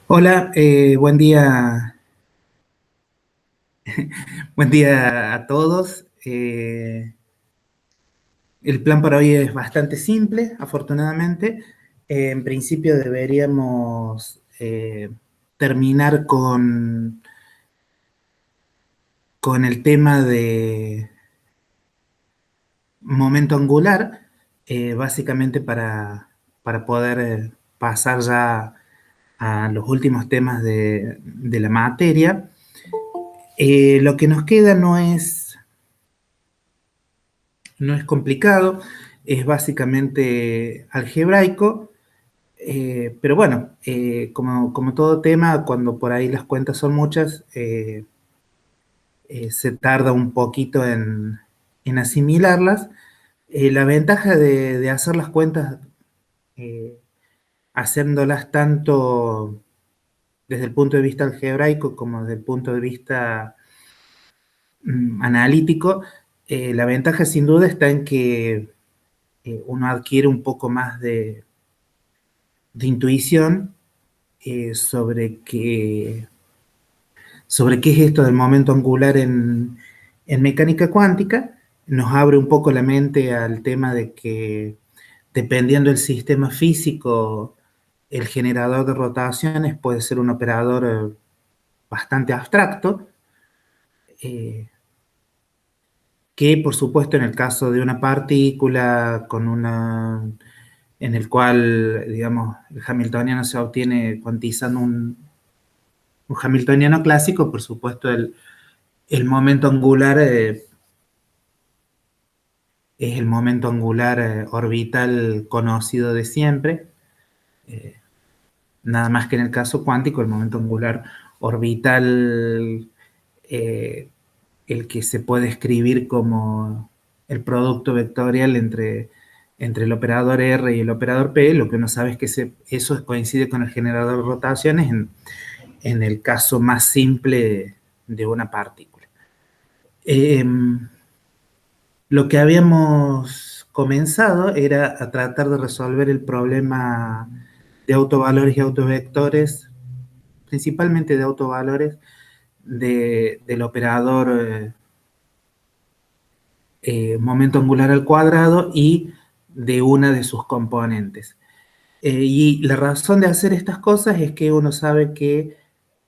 Hola, buen día a todos. El plan para hoy es bastante simple, afortunadamente. En principio deberíamos terminar con el tema de momento angular, básicamente para poder pasar ya a los últimos temas de la materia. Lo que nos queda no es complicado, es básicamente algebraico, pero bueno, como todo tema, cuando por ahí las cuentas son muchas, se tarda un poquito en asimilarlas. La ventaja de hacer las cuentas, eh, haciéndolas tanto desde el punto de vista algebraico como desde el punto de vista analítico, la ventaja sin duda está en que uno adquiere un poco más de intuición sobre qué es esto del momento angular en mecánica cuántica. Nos abre un poco la mente al tema de que, dependiendo del sistema físico, el generador de rotaciones puede ser un operador bastante abstracto, eh, que por supuesto en el caso de una partícula en el cual, digamos, el hamiltoniano se obtiene cuantizando un hamiltoniano clásico, por supuesto el momento angular es el momento angular orbital conocido de siempre. Eh, Nada más que en el caso cuántico, el momento angular orbital, eh, el que se puede escribir como el producto vectorial entre el operador R y el operador P. Lo que uno sabe es que eso coincide con el generador de rotaciones en el caso más simple de una partícula. Eh, lo que habíamos comenzado era a tratar de resolver el problema de autovalores y autovectores, principalmente de autovalores del operador momento angular al cuadrado y de una de sus componentes. Y la razón de hacer estas cosas es que uno sabe que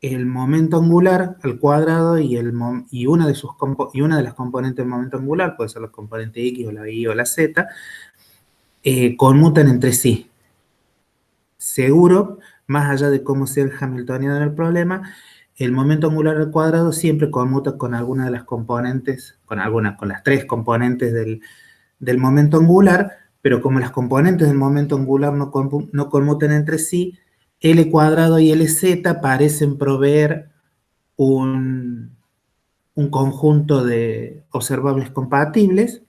el momento angular al cuadrado y una de las componentes del momento angular, puede ser la componente X o la Y o la Z, conmutan entre sí. Seguro, más allá de cómo sea el hamiltoniano en el problema, el momento angular al cuadrado siempre conmuta con alguna de las componentes, con las tres componentes del momento angular, pero como las componentes del momento angular no conmutan entre sí, L cuadrado y Lz parecen proveer un, un conjunto de observables compatibles,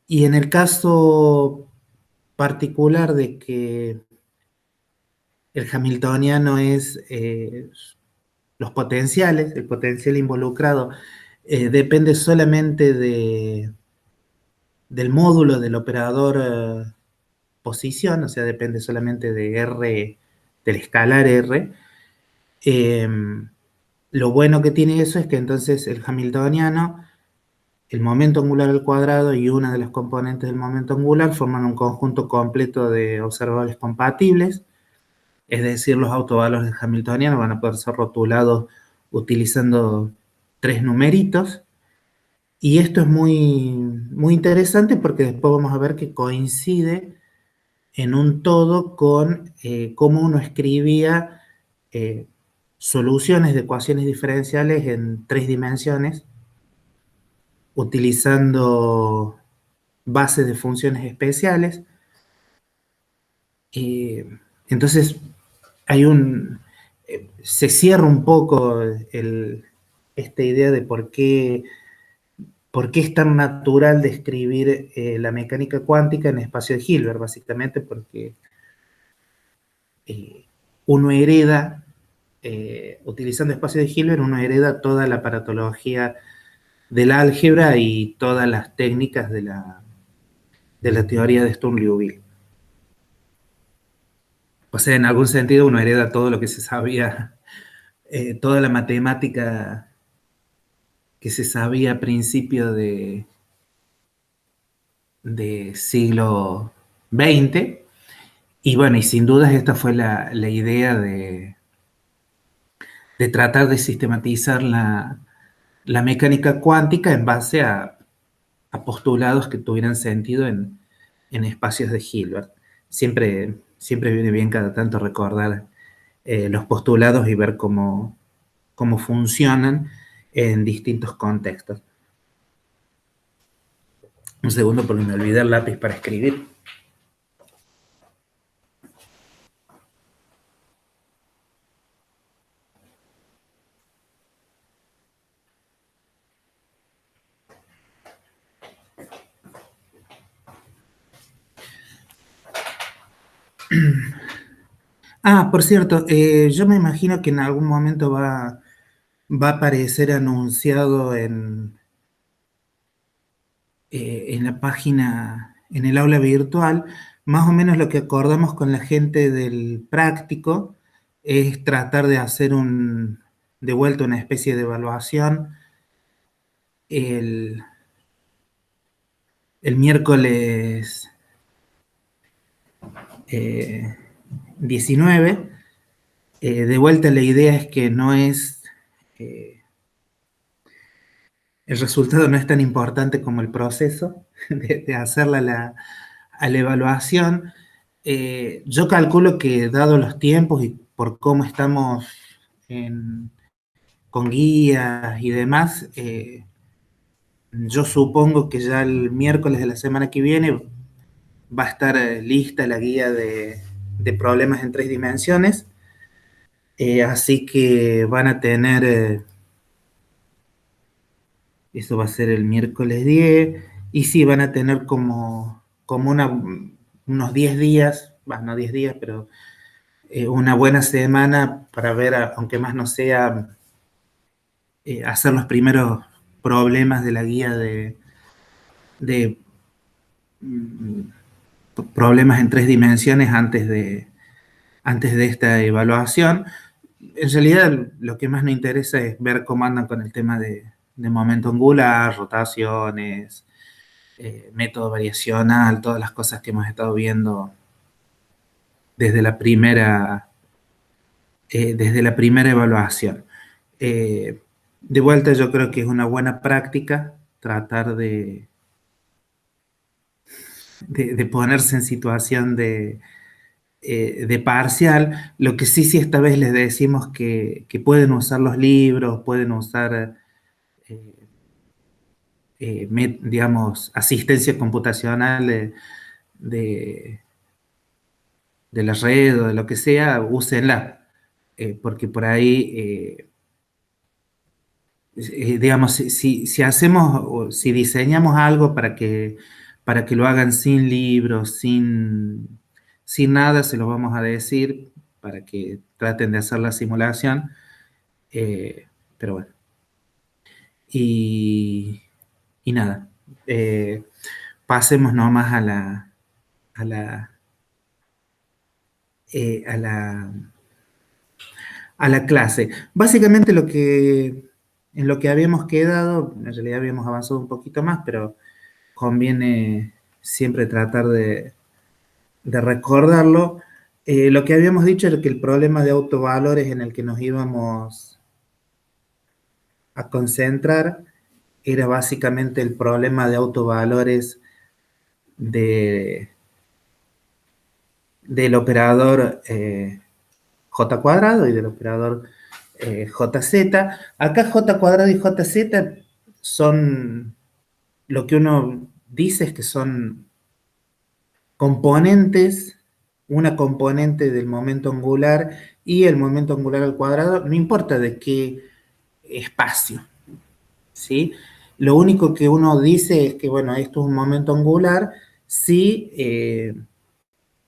y en el caso particular de que el hamiltoniano es los potenciales, el potencial involucrado depende solamente del módulo del operador posición, o sea, depende solamente de R, del escalar R. Eh, lo bueno que tiene eso es que entonces el hamiltoniano, el momento angular al cuadrado y una de las componentes del momento angular forman un conjunto completo de observables compatibles, es decir, los autovalores del hamiltoniano van a poder ser rotulados utilizando tres numeritos. Y esto es muy interesante porque después vamos a ver que coincide en un todo con cómo uno escribía eh, soluciones de ecuaciones diferenciales en tres dimensiones utilizando bases de funciones especiales. Eh, entonces, hay se cierra un poco esta idea de por qué es tan natural describir la mecánica cuántica en espacio de Hilbert, básicamente porque eh, uno hereda, utilizando espacio de Hilbert, uno hereda toda la aparatología del álgebra y todas las técnicas de la teoría de Sturm-Liouville. O sea, en algún sentido uno hereda todo lo que se sabía, toda la matemática que se sabía a principio de siglo XX. Y bueno, y sin dudas esta fue la idea de tratar de sistematizar la mecánica cuántica en base a postulados que tuvieran sentido en espacios de Hilbert. Siempre viene bien cada tanto recordar los postulados y ver cómo funcionan en distintos contextos. Un segundo porque me olvidé el lápiz para escribir. Ah, por cierto, yo me imagino que en algún momento va a aparecer anunciado en la página, en el aula virtual, más o menos lo que acordamos con la gente del práctico es tratar de hacer de vuelta una especie de evaluación el, el miércoles 19. De vuelta la idea es que no es, el resultado no es tan importante como el proceso de hacerla a la evaluación. Yo calculo que dado los tiempos y por cómo estamos con guías y demás, yo supongo que ya el miércoles de la semana que viene va a estar lista la guía de problemas en 3 dimensiones, así que van a tener, eso va a ser el miércoles 10, y sí, van a tener como unos 10 días, no 10 días, pero una buena semana para ver, aunque más no sea, hacer los primeros problemas de la guía de mm, problemas en 3 dimensiones antes de esta evaluación. En realidad, lo que más nos interesa es ver cómo andan con el tema de momento angular, rotaciones, método variacional, todas las cosas que hemos estado viendo desde desde la primera evaluación. De vuelta, yo creo que es una buena práctica tratar de ponerse en situación de parcial. Lo que sí esta vez les decimos que pueden usar los libros, pueden usar, digamos, asistencia computacional de, de la red o de lo que sea, úsenla, porque por ahí, digamos, si hacemos, o si diseñamos algo para que lo hagan sin libros, sin nada, se lo vamos a decir para que traten de hacer la simulación, pero bueno. Y, y nada, eh, pasemos nomás a la, eh, a la, a la clase. Básicamente en lo que habíamos quedado, en realidad habíamos avanzado un poquito más, pero conviene siempre tratar de recordarlo. Lo que habíamos dicho era que el problema de autovalores en el que nos íbamos a concentrar era básicamente el problema de autovalores de, del operador J cuadrado y del operador JZ. Acá J cuadrado y JZ son, lo que uno dice es que son componentes, una componente del momento angular y el momento angular al cuadrado, no importa de qué espacio, ¿sí? Lo único que uno dice es que, bueno, esto es un momento angular si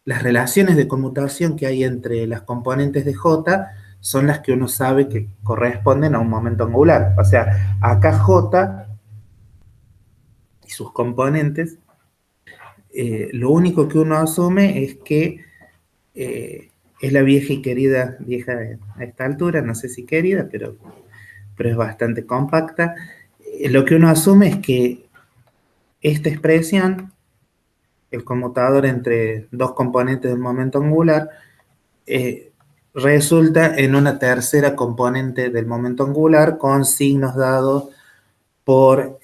las relaciones de conmutación que hay entre las componentes de J son las que uno sabe que corresponden a un momento angular. O sea, acá J y sus componentes, lo único que uno asume es que es la vieja y querida, vieja a esta altura, no sé si querida, pero es bastante compacta. Lo que uno asume es que esta expresión, el conmutador entre dos componentes del momento angular, eh, resulta en una tercera componente del momento angular con signos dados por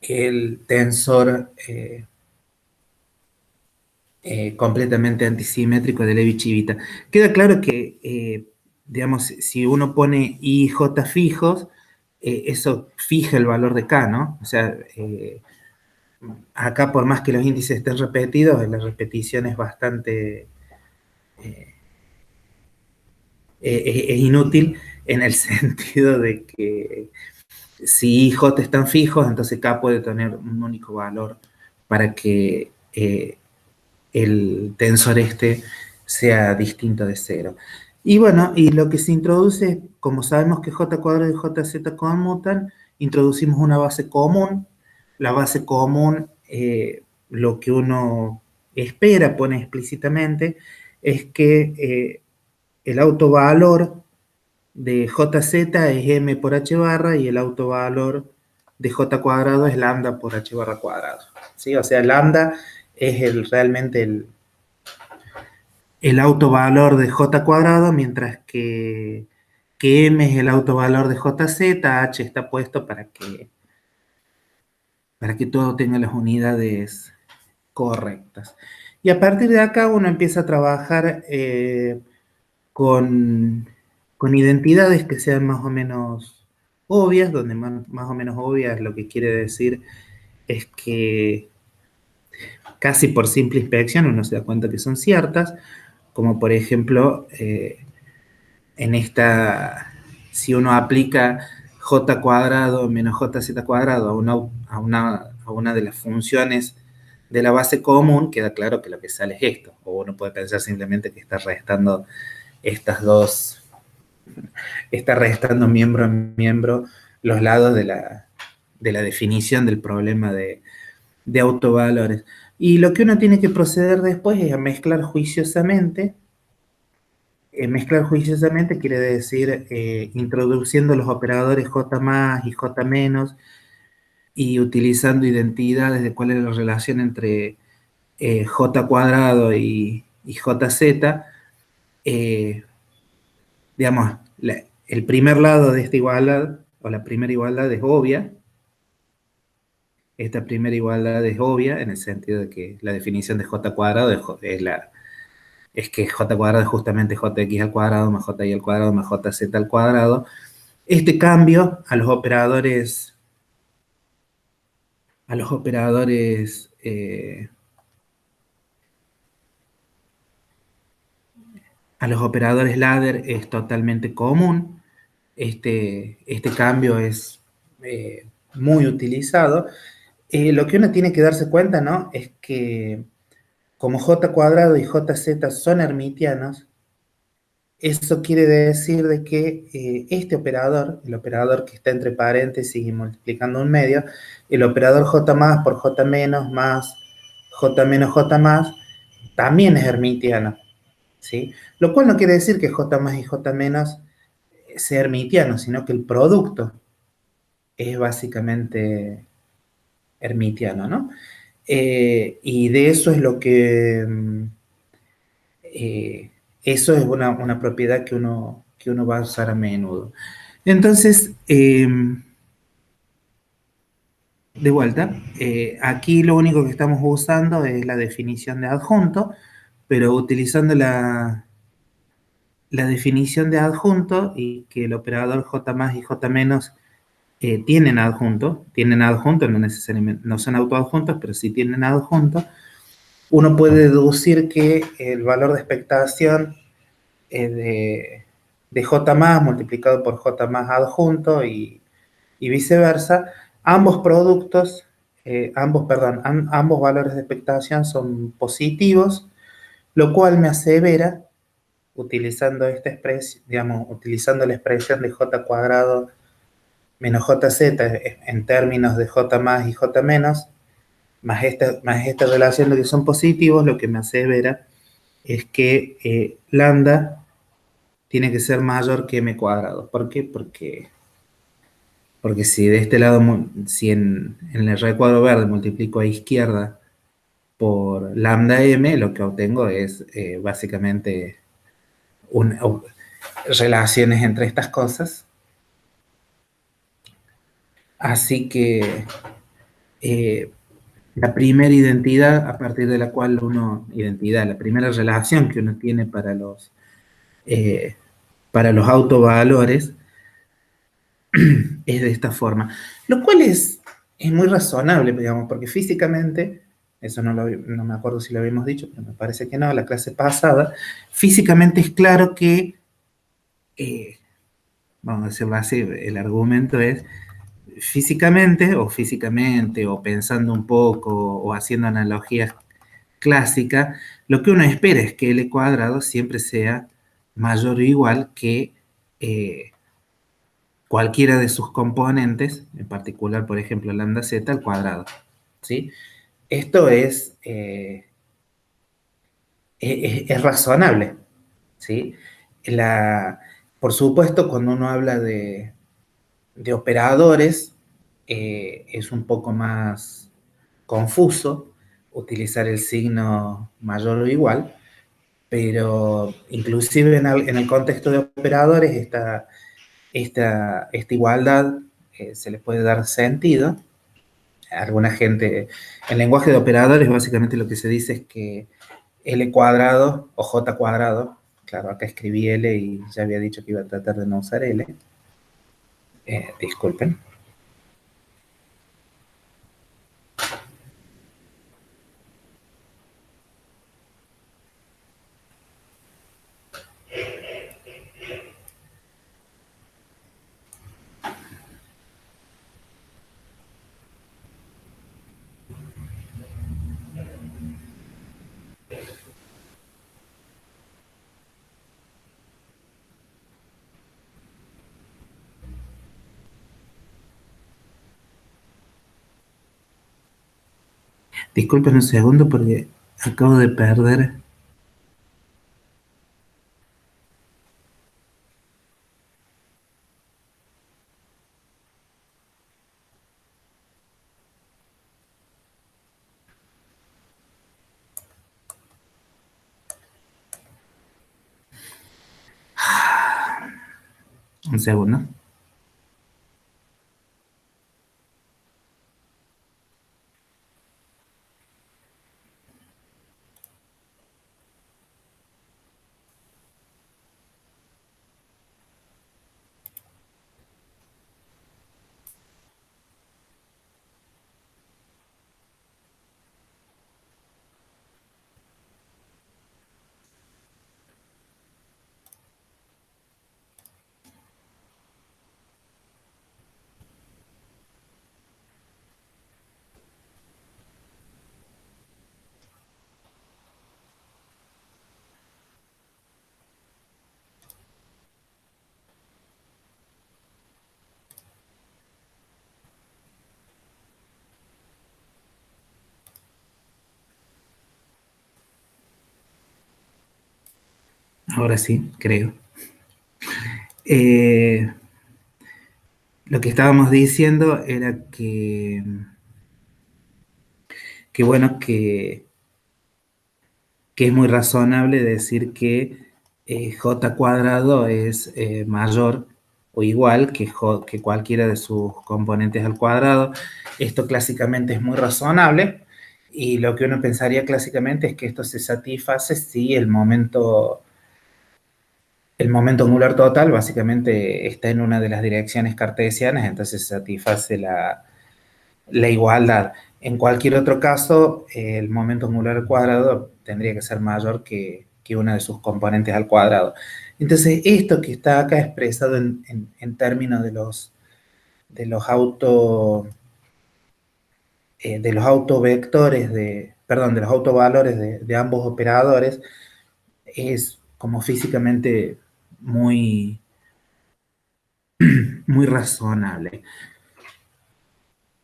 el tensor completamente antisimétrico de Levi-Civita. Queda claro que, digamos, si uno pone I y J fijos, eso fija el valor de K, ¿no? O sea, acá por más que los índices estén repetidos, la repetición es bastante es inútil en el sentido de que si I y J están fijos, entonces K puede tener un único valor para que el tensor este sea distinto de cero. Y bueno, y lo que se introduce, como sabemos que J cuadrado y JZ conmutan, introducimos una base común. La base común, lo que uno espera, pone explícitamente, es que el autovalor de JZ es M por H barra y el autovalor de J cuadrado es lambda por H barra cuadrado. ¿Sí? O sea, lambda es realmente el autovalor de J cuadrado, mientras que M es el autovalor de JZ, H está puesto para que todo tenga las unidades correctas. Y a partir de acá uno empieza a trabajar con, con identidades que sean más o menos obvias, donde más o menos obvias lo que quiere decir es que casi por simple inspección uno se da cuenta que son ciertas, como por ejemplo en esta, si uno aplica j cuadrado menos jz cuadrado a una de las funciones de la base común, queda claro que lo que sale es esto, o uno puede pensar simplemente que está restando estas dos, está restando miembro a miembro los lados de la definición del problema de autovalores. Y lo que uno tiene que proceder después es a mezclar juiciosamente. Mezclar juiciosamente quiere decir introduciendo los operadores J más y J menos y utilizando identidades de cuál es la relación entre J cuadrado y JZ. eh, digamos, el primer lado de esta igualdad, o la primera igualdad es obvia. Esta primera igualdad es obvia en el sentido de que la definición de J cuadrado es que J cuadrado es justamente Jx al cuadrado más Ji al cuadrado más Jz al cuadrado. Este cambio a los operadores, a los operadores, a los operadores ladder es totalmente común. Este cambio es muy utilizado. Lo que uno tiene que darse cuenta, ¿no? Es que como J cuadrado y JZ son hermitianos, eso quiere decir de que este operador, el operador que está entre paréntesis y multiplicando un medio, el operador J más por J menos más J menos J más, también es hermitiano, ¿sí? Lo cual no quiere decir que J más y J menos sea hermitiano, sino que el producto es básicamente hermitiano, ¿no? Y de eso es lo que... eso es una propiedad que uno va a usar a menudo. Entonces, de vuelta, aquí lo único que estamos usando es la definición de adjunto, pero utilizando la definición de adjunto y que el operador J más y J menos tienen adjunto, no necesariamente, no son autoadjuntos, pero sí tienen adjunto, uno puede deducir que el valor de expectación de J más multiplicado por J más adjunto y viceversa, ambos productos, ambos valores de expectación son positivos, lo cual me asevera, utilizando esta expresión, digamos, utilizando la expresión de J cuadrado menos JZ en términos de J más y J menos, más esta relación de que son positivos, lo que me asevera es que lambda tiene que ser mayor que m cuadrado. ¿Por qué? Porque si de este lado, si en el recuadro verde multiplico a izquierda por lambda m, lo que obtengo es básicamente relaciones entre estas cosas. Así que eh, la primera identidad a partir de la cual la primera relación que uno tiene eh, para los autovalores es de esta forma. Lo cual es muy razonable, digamos, porque físicamente, eso no me acuerdo si lo habíamos dicho, pero me parece que no, la clase pasada, físicamente es claro que, eh, vamos a decirlo así, el argumento es físicamente o pensando un poco o haciendo analogías clásicas, lo que uno espera es que L cuadrado siempre sea mayor o igual que cualquiera de sus componentes, en particular, por ejemplo, lambda z al cuadrado. ¿Sí? Esto es razonable. ¿Sí? La, por supuesto, cuando uno habla de operadores, es un poco más confuso utilizar el signo mayor o igual, pero inclusive en el contexto de operadores, esta igualdad se le puede dar sentido. Alguna gente, en lenguaje de operadores, básicamente lo que se dice es que L cuadrado o J cuadrado, claro, acá escribí L y ya había dicho que iba a tratar de no usar L, disculpen. Disculpen un segundo porque acabo de perder. Un segundo. Ahora sí, creo. Eh, lo que estábamos diciendo era que bueno, que es muy razonable decir que j cuadrado es mayor o igual que cualquiera de sus componentes al cuadrado. Esto clásicamente es muy razonable y lo que uno pensaría clásicamente es que esto se satisface si el momento angular total básicamente está en una de las direcciones cartesianas, entonces se satisface la igualdad. En cualquier otro caso, el momento angular al cuadrado tendría que ser mayor que una de sus componentes al cuadrado. Entonces, esto que está acá expresado en términos de los auto, de los autovectores, perdón, de los autovalores de ambos operadores, es como físicamente muy, muy razonable.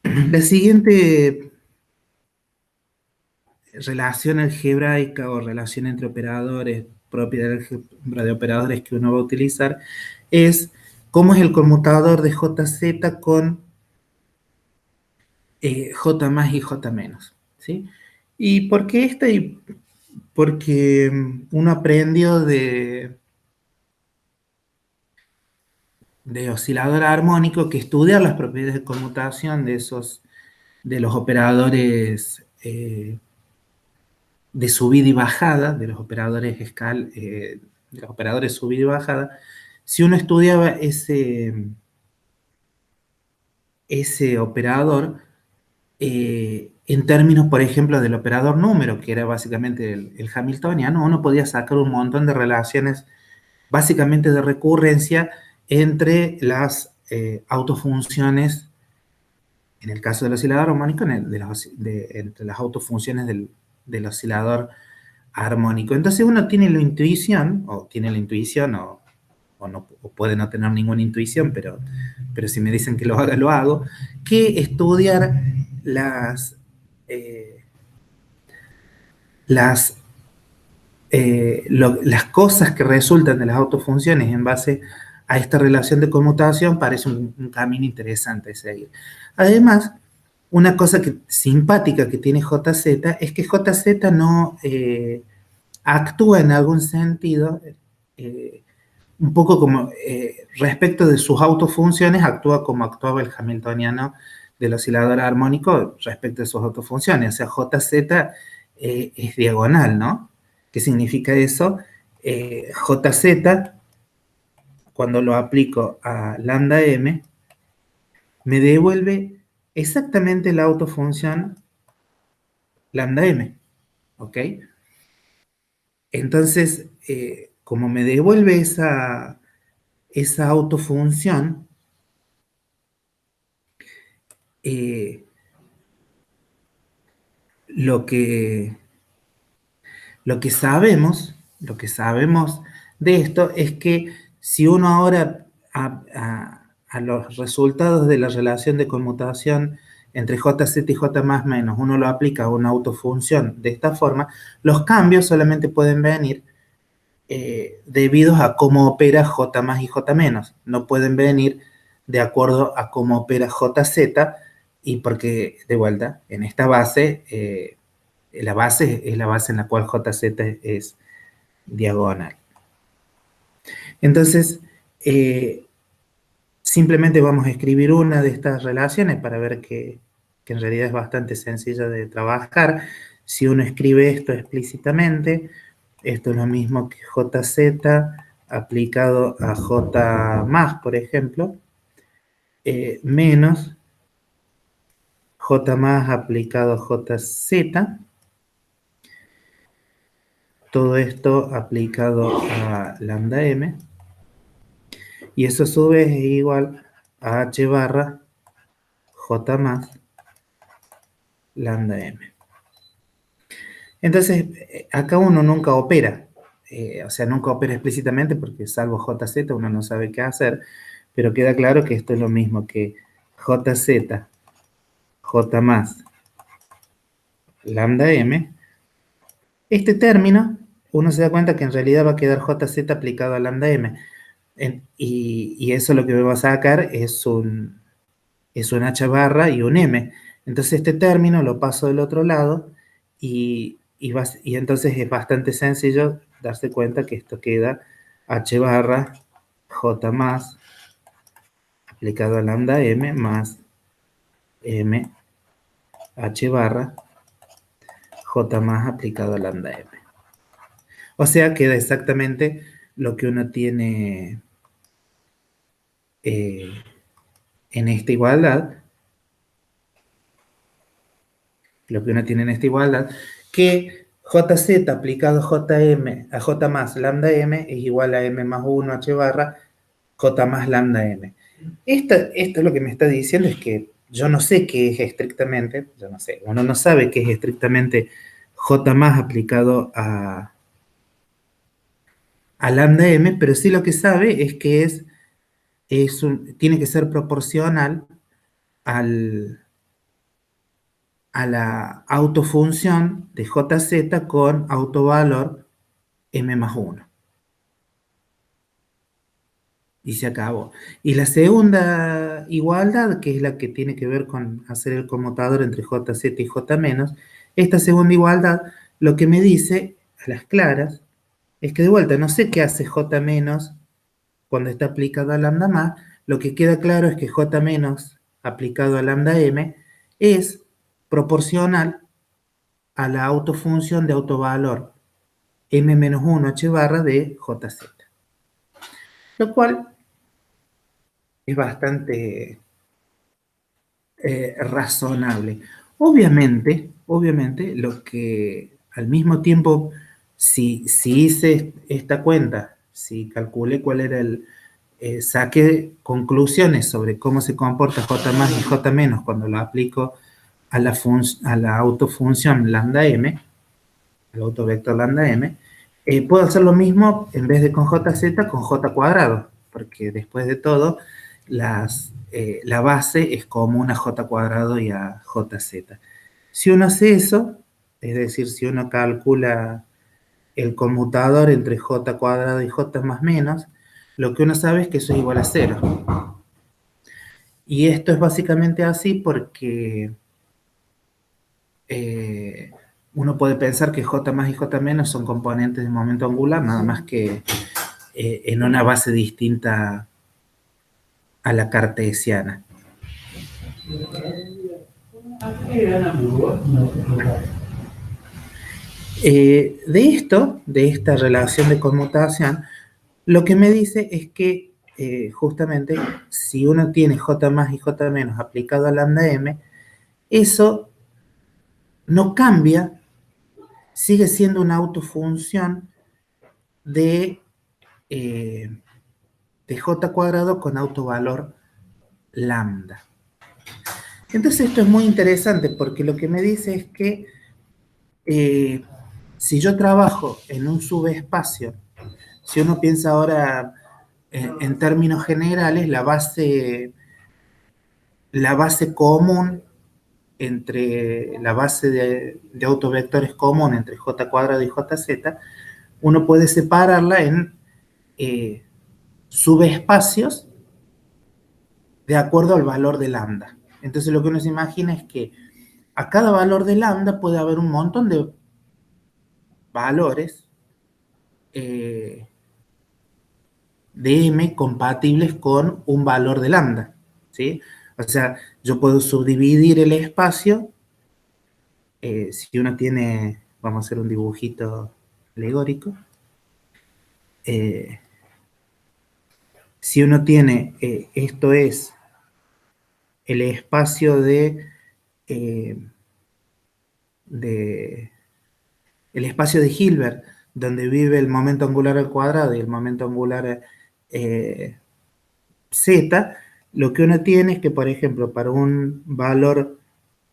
La siguiente relación algebraica o relación entre operadores propia del álgebra de operadores que uno va a utilizar es cómo es el conmutador de JZ con J más y J menos, ¿sí? ¿Y por qué esta? Porque uno aprendió de oscilador armónico que estudiar las propiedades de conmutación de los operadores de subida y bajada, de los operadores de los operadores subida y bajada. Si uno estudiaba ese operador en términos, por ejemplo, del operador número, que era básicamente el hamiltoniano, uno podía sacar un montón de relaciones, básicamente de recurrencia, entre las autofunciones, en el caso del oscilador armónico, entre las autofunciones del oscilador armónico. Entonces uno tiene la intuición, o no, o puede no tener ninguna intuición, pero si me dicen que lo haga, lo hago, que estudiar eh, las, las cosas que resultan de las autofunciones en base a esta relación de conmutación parece un camino interesante a seguir. Además, una cosa simpática que tiene JZ es que JZ no actúa en algún sentido eh, un poco como respecto de sus autofunciones, actúa como actuaba el hamiltoniano del oscilador armónico respecto de sus autofunciones. O sea, JZ es diagonal, ¿no? ¿Qué significa eso? JZ, cuando lo aplico a lambda m, me devuelve exactamente la autofunción lambda m, ¿ok? Entonces, como me devuelve esa autofunción, eh, lo que, lo que sabemos de esto es que si uno ahora a los resultados de la relación de conmutación entre JZ y J más menos, uno lo aplica a una autofunción de esta forma, los cambios solamente pueden venir debido a cómo opera J más y J menos. No pueden venir de acuerdo a cómo opera JZ y porque, de vuelta, en esta base, la base es la base en la cual JZ es diagonal. Entonces, simplemente vamos a escribir una de estas relaciones para ver que en realidad es bastante sencilla de trabajar. Si uno escribe esto explícitamente, esto es lo mismo que JZ aplicado a J más, por ejemplo, menos J más aplicado a JZ, todo esto aplicado a lambda m, y eso a su vez es igual a H barra J más lambda m. Entonces, acá uno nunca opera, o sea, nunca opera explícitamente porque salvo JZ uno no sabe qué hacer, pero queda claro que esto es lo mismo que JZ, J más lambda m. Este término, uno se da cuenta que en realidad va a quedar JZ aplicado a lambda m. Y eso lo que me va a sacar es un H barra y un m. Entonces este término lo paso del otro lado y entonces es bastante sencillo darse cuenta que esto queda H barra J más aplicado a lambda m más m H barra J más aplicado a lambda m. O sea, queda exactamente lo que uno tiene en esta igualdad, que JZ aplicado a JM, a J más lambda m es igual a m más 1 H barra J más lambda m. Esto lo que me está diciendo es que yo no sé qué es estrictamente, yo no sé, uno no sabe qué es estrictamente J más aplicado a lambda m, pero sí lo que sabe es que tiene que ser proporcional al, a la autofunción de JZ con autovalor M más 1. Y se acabó. Y la segunda igualdad, que es la que tiene que ver con hacer el conmutador entre JZ y J menos, esta segunda igualdad lo que me dice a las claras es que de vuelta no sé qué hace J menos cuando está aplicado a lambda más. Lo que queda claro es que J menos aplicado a lambda m es proporcional a la autofunción de autovalor m menos 1 h barra de JZ. Lo cual es bastante razonable. Obviamente, lo que al mismo tiempo, si hice esta cuenta, si calculé cuál era saqué conclusiones sobre cómo se comporta J más y J menos cuando lo aplico a la autofunción lambda m, al autovector lambda m, puedo hacer lo mismo en vez de con JZ, con J cuadrado, porque después de todo, la base es común a J cuadrado y a JZ. Si uno hace eso, es decir, si uno calcula el conmutador entre J cuadrado y J más menos, lo que uno sabe es que eso es igual a 0. Y esto es básicamente así porque uno puede pensar que J más y J menos son componentes de momento angular, nada más que en una base distinta a la cartesiana. De esta relación de conmutación, lo que me dice es que justamente si uno tiene J más y J menos aplicado a lambda m, eso no cambia, sigue siendo una autofunción de J cuadrado con autovalor lambda. Entonces esto es muy interesante porque lo que me dice es que si yo trabajo en un subespacio, si uno piensa ahora en términos generales, la base común entre la base de autovectores común entre J cuadrado y JZ, uno puede separarla en subespacios de acuerdo al valor de lambda. Entonces lo que uno se imagina es que a cada valor de lambda puede haber un montón de valores de m compatibles con un valor de lambda, ¿sí? O sea, yo puedo subdividir el espacio, si uno tiene, vamos a hacer un dibujito alegórico, si uno tiene, esto es el espacio el espacio de Hilbert, donde vive el momento angular al cuadrado y el momento angular z, lo que uno tiene es que, por ejemplo, para un valor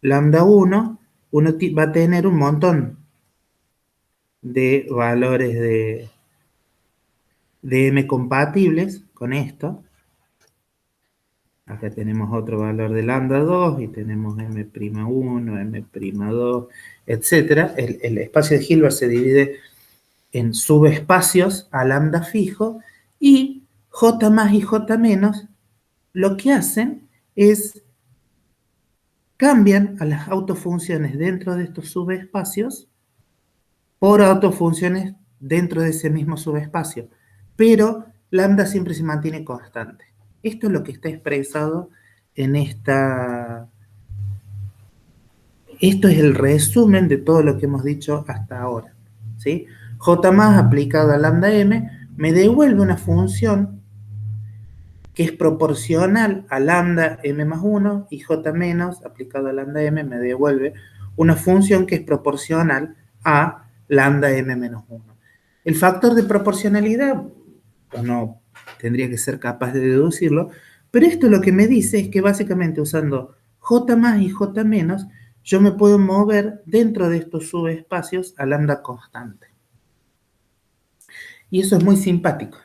lambda 1, uno va a tener un montón de valores de m compatibles con esto. Acá tenemos otro valor de lambda 2 y tenemos m'1, m'2, etc. El espacio de Hilbert se divide en subespacios a lambda fijo y J más y J menos lo que hacen es cambian a las autofunciones dentro de estos subespacios por autofunciones dentro de ese mismo subespacio, pero lambda siempre se mantiene constante. Esto es lo que está expresado en esta... Esto es el resumen de todo lo que hemos dicho hasta ahora, ¿sí? J más aplicado a lambda m me devuelve una función que es proporcional a lambda m más 1 y j menos aplicado a lambda m me devuelve una función que es proporcional a lambda m menos 1. El factor de proporcionalidad, no tendría que ser capaz de deducirlo, pero esto lo que me dice es que básicamente usando j más y j menos, yo me puedo mover dentro de estos subespacios a lambda constante. Y eso es muy simpático.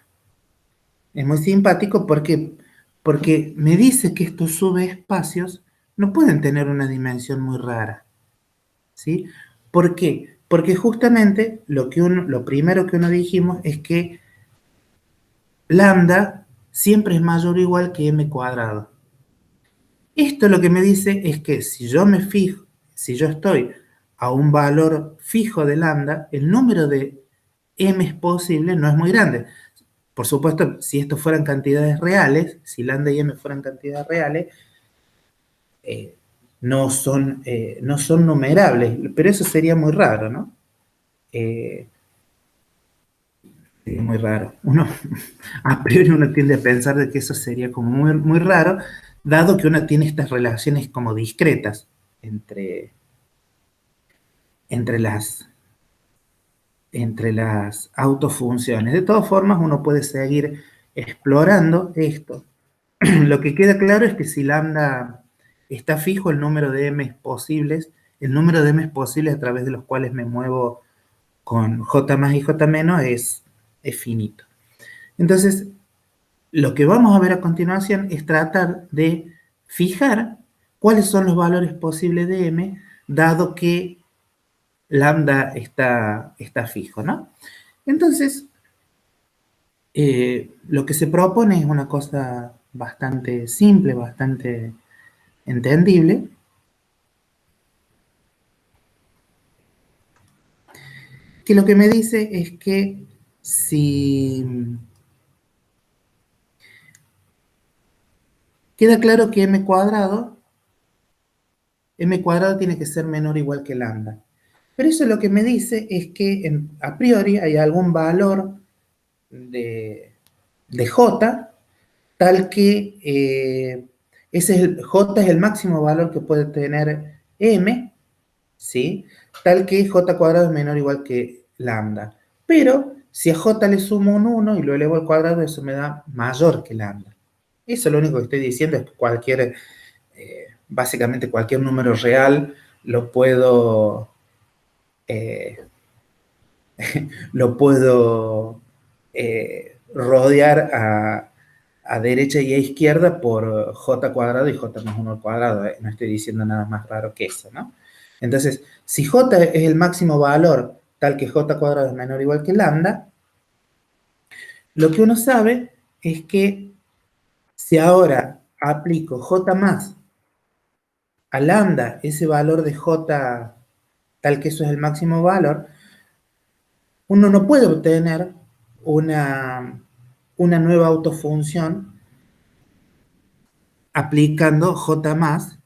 Es muy simpático porque me dice que estos subespacios no pueden tener una dimensión muy rara. ¿sí? ¿Por qué? Porque justamente lo primero que uno dijimos es que lambda siempre es mayor o igual que m cuadrado. Esto lo que me dice es que si yo me fijo, si yo estoy a un valor fijo de lambda, el número de m posibles no es muy grande. Por supuesto, si estos fueran cantidades reales, si lambda y m fueran cantidades reales, eh, no son numerables, pero eso sería muy raro, ¿no? Eh, muy raro. A priori uno tiende a pensar de que eso sería como muy, muy raro, dado que uno tiene estas relaciones como discretas entre, entre las, entre las autofunciones. De todas formas, uno puede seguir explorando esto. Lo que queda claro es que si lambda está fijo, el número de m posibles, el número de m posibles a través de los cuales me muevo con j más y j menos es finito. Entonces, lo que vamos a ver a continuación es tratar de fijar cuáles son los valores posibles de m, dado que lambda está fijo, ¿no? Entonces, lo que se propone es una cosa bastante simple, bastante entendible, que lo que me dice es que si queda claro que m cuadrado tiene que ser menor o igual que lambda. Pero eso lo que me dice es que a priori hay algún valor de j, tal que j es el máximo valor que puede tener m, ¿sí? Tal que j cuadrado es menor o igual que lambda. Pero si a j le sumo un 1 y lo elevo al cuadrado, eso me da mayor que lambda. Eso lo único que estoy diciendo es que básicamente cualquier número real lo puedo, eh, lo puedo rodear a derecha y a izquierda por j cuadrado y j más 1 al cuadrado. No estoy diciendo nada más raro que eso, ¿no? Entonces, si j es el máximo valor tal que j cuadrado es menor o igual que lambda, lo que uno sabe es que si ahora aplico j más a lambda, ese valor de j tal que eso es el máximo valor, uno no puede obtener una nueva autofunción aplicando j más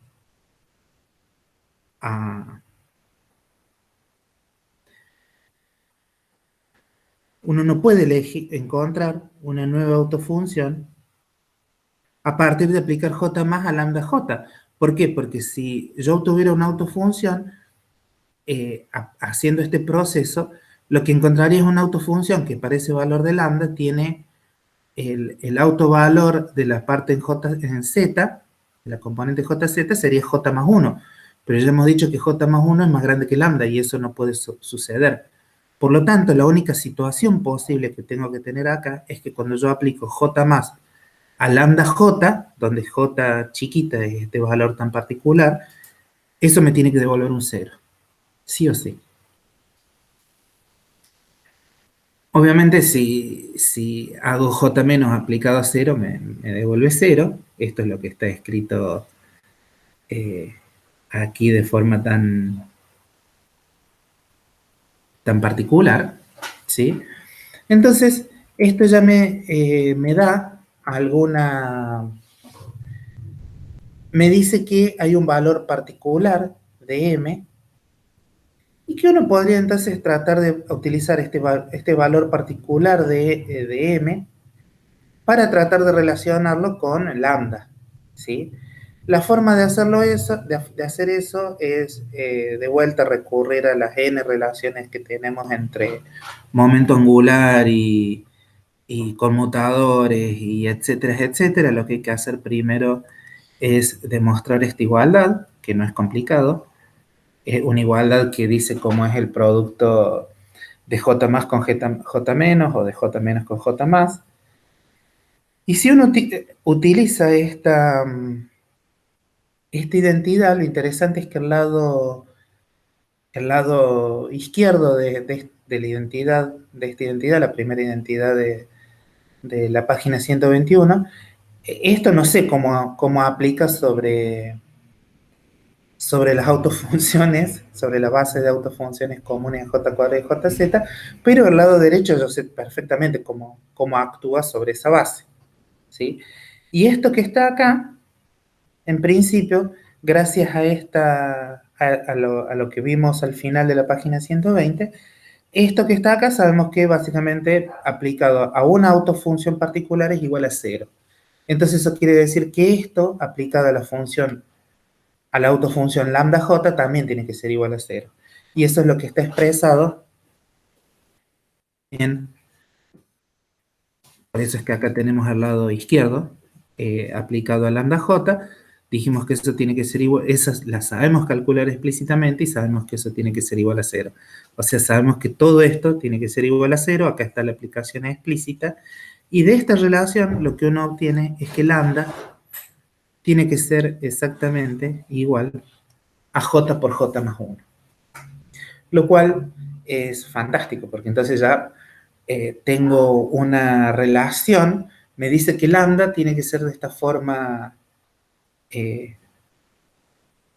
a... Uno no puede encontrar una nueva autofunción a partir de aplicar j más a lambda j. ¿Por qué? Porque si yo obtuviera una autofunción, haciendo este proceso, lo que encontraría es una autofunción que para ese valor de lambda tiene el autovalor de la parte en z, de la componente jz, sería j más 1. Pero ya hemos dicho que j más 1 es más grande que lambda y eso no puede suceder. Por lo tanto, la única situación posible que tengo que tener acá es que cuando yo aplico j más a lambda j, donde j chiquita es este valor tan particular, eso me tiene que devolver un 0. Sí o sí. Obviamente, si hago j menos aplicado a 0, me devuelve 0. Esto es lo que está escrito eh, aquí de forma tan particular, ¿sí? Entonces, esto ya me da alguna... Me dice que hay un valor particular de m y que uno podría entonces tratar de utilizar este valor particular de m para tratar de relacionarlo con lambda, ¿sí? La forma de de hacer eso es de vuelta recurrir a las n relaciones que tenemos entre momento angular y conmutadores y etcétera, etcétera. Lo que hay que hacer primero es demostrar esta igualdad, que no es complicado. Es una igualdad que dice cómo es el producto de j más con j menos o de j menos con j más. Y si uno utiliza esta identidad, lo interesante es que al lado el lado izquierdo de la identidad, de esta identidad, la primera identidad de la página 121. Esto no sé cómo aplica sobre las autofunciones, sobre la base de autofunciones comunes en J cuadrado y JZ, pero del lado derecho yo sé perfectamente cómo actúa sobre esa base, ¿sí? Y esto que está acá, en principio, gracias a lo que vimos al final de la página 120, esto que está acá sabemos que básicamente aplicado a una autofunción particular es igual a cero. Entonces eso quiere decir que esto aplicado a la autofunción lambda j también tiene que ser igual a cero. Y eso es lo que está expresado en, por eso es que acá tenemos al lado izquierdo, aplicado a lambda j, dijimos que eso tiene que ser igual, esas las sabemos calcular explícitamente y sabemos que eso tiene que ser igual a cero. O sea, sabemos que todo esto tiene que ser igual a cero, acá está la aplicación explícita, y de esta relación lo que uno obtiene es que lambda tiene que ser exactamente igual a j por j más 1. Lo cual es fantástico, porque entonces ya tengo una relación, me dice que lambda tiene que ser de esta forma eh,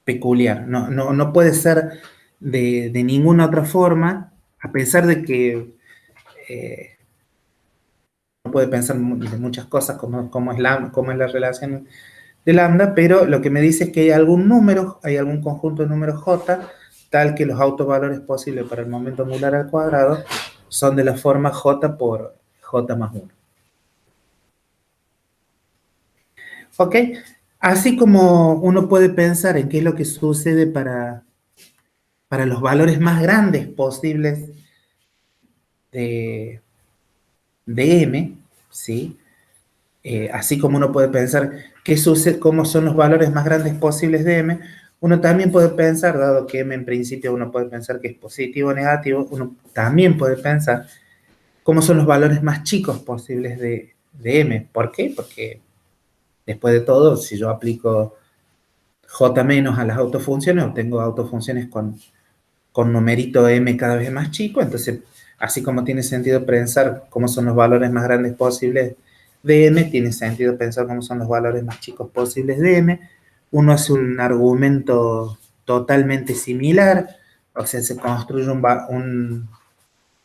peculiar, no puede ser de ninguna otra forma, a pesar de que no puede pensar de muchas cosas como es la relación de lambda, pero lo que me dice es que hay algún número, hay algún conjunto de números j, tal que los autovalores posibles para el momento angular al cuadrado son de la forma j por j más 1. ¿Ok? Así como uno puede pensar en qué es lo que sucede para los valores más grandes posibles de, de m, ¿sí? Así como uno puede pensar qué sucede, cómo son los valores más grandes posibles de m, uno también puede pensar, dado que m en principio uno puede pensar que es positivo o negativo, uno también puede pensar cómo son los valores más chicos posibles de m. ¿Por qué? Porque después de todo, si yo aplico j menos a las autofunciones, obtengo autofunciones con numerito m cada vez más chico, entonces, así como tiene sentido pensar cómo son los valores más grandes posibles de m, tiene sentido pensar cómo son los valores más chicos posibles de m. Uno hace un argumento totalmente similar, o sea, se construye un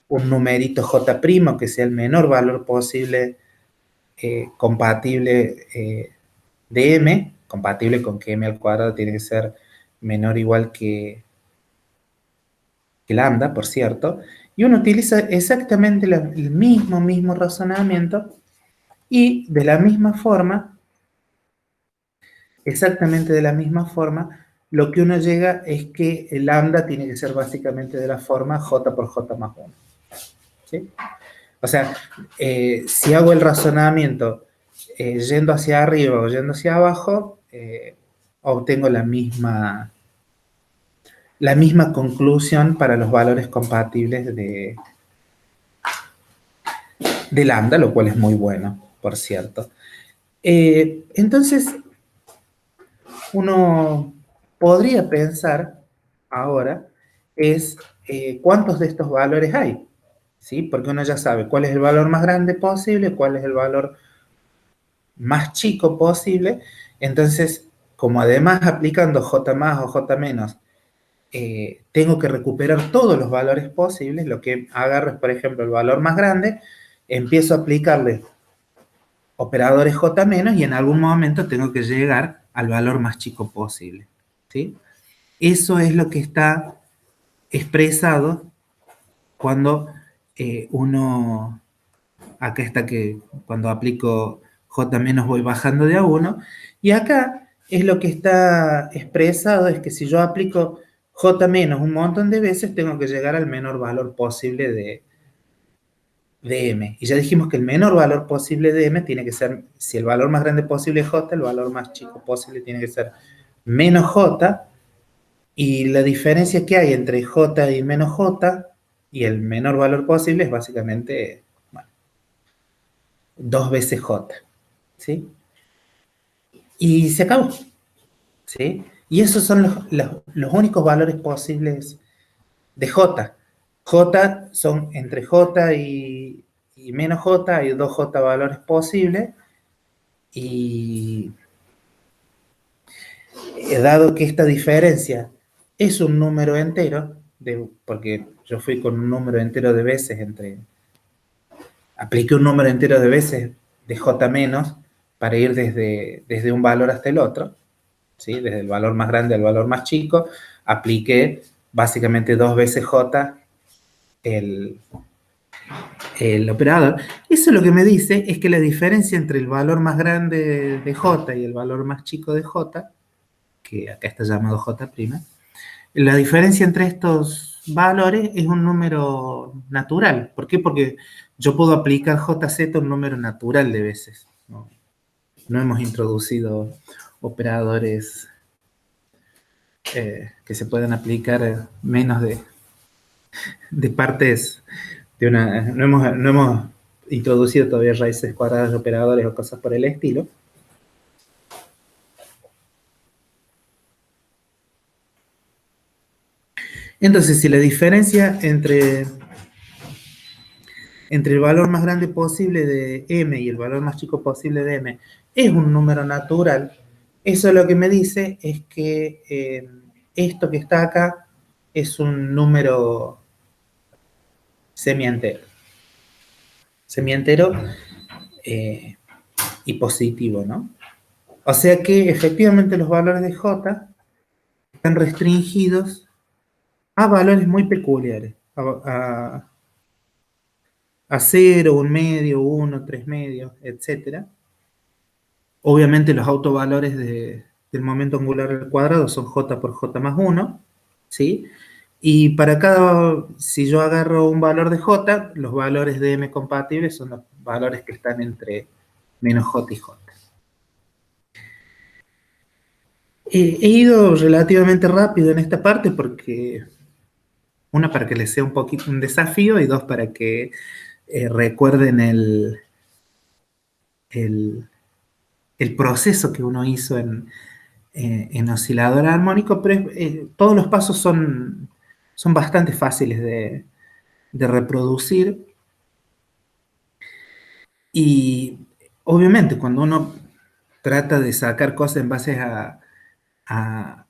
numerito j' que sea el menor valor posible compatible de m, compatible con que m al cuadrado tiene que ser menor o igual que lambda, por cierto, y uno utiliza exactamente el mismo razonamiento y de la misma forma, exactamente de la misma forma, lo que uno llega es que el lambda tiene que ser básicamente de la forma j por j más 1. ¿Sí? O sea, si hago el razonamiento yendo hacia arriba o yendo hacia abajo, obtengo la misma conclusión para los valores compatibles de lambda, lo cual es muy bueno, por cierto. Entonces, uno podría pensar ahora es cuántos de estos valores hay, ¿sí? Porque uno ya sabe cuál es el valor más grande posible, cuál es el valor más chico posible. Entonces, como además aplicando j más o j menos, tengo que recuperar todos los valores posibles, lo que agarro es, por ejemplo, el valor más grande, empiezo a aplicarle operadores j menos y en algún momento tengo que llegar al valor más chico posible, ¿sí? Eso es lo que está expresado cuando acá está que cuando aplico j menos voy bajando de a 1, y acá es lo que está expresado, es que si yo aplico j menos un montón de veces, tengo que llegar al menor valor posible de m. Y ya dijimos que el menor valor posible de m tiene que ser, si el valor más grande posible es j, el valor más chico posible tiene que ser menos j, y la diferencia que hay entre j y menos j, y el menor valor posible es básicamente, bueno, 2 veces j, ¿sí? Y se acabó, ¿sí? Y esos son los únicos valores posibles de J. J son entre J y menos J, hay dos J valores posibles, y dado que esta diferencia es un número entero, porque yo fui con un número entero de veces apliqué un número entero de veces de J menos para ir desde un valor hasta el otro, ¿sí? Desde el valor más grande al valor más chico, apliqué básicamente dos veces J el, el operador. Eso lo que me dice es que la diferencia entre el valor más grande de J y el valor más chico de J, que acá está llamado J', la diferencia entre estos valores es un número natural. ¿Por qué? Porque yo puedo aplicar JZ a un número natural de veces. No hemos introducido operadores que se puedan aplicar menos de partes de una... No hemos introducido todavía raíces cuadradas de operadores o cosas por el estilo. Entonces, si la diferencia entre el valor más grande posible de m y el valor más chico posible de m es un número natural, eso lo que me dice es que esto que está acá es un número semientero. Semientero y positivo, ¿no? O sea que efectivamente los valores de j están restringidos a valores muy peculiares, a 0, 1 medio, 1, 3 medios, etc. Obviamente los autovalores del momento angular al cuadrado son j por j más 1, ¿sí? Y para cada, si yo agarro un valor de j, los valores de m compatibles son los valores que están entre menos j y j. He ido relativamente rápido en esta parte porque, una, para que les sea un poquito un desafío, y dos, para que recuerden el, el proceso que uno hizo en oscilador armónico, pero todos los pasos son bastante fáciles de reproducir. Y obviamente cuando uno trata de sacar cosas en base a, a-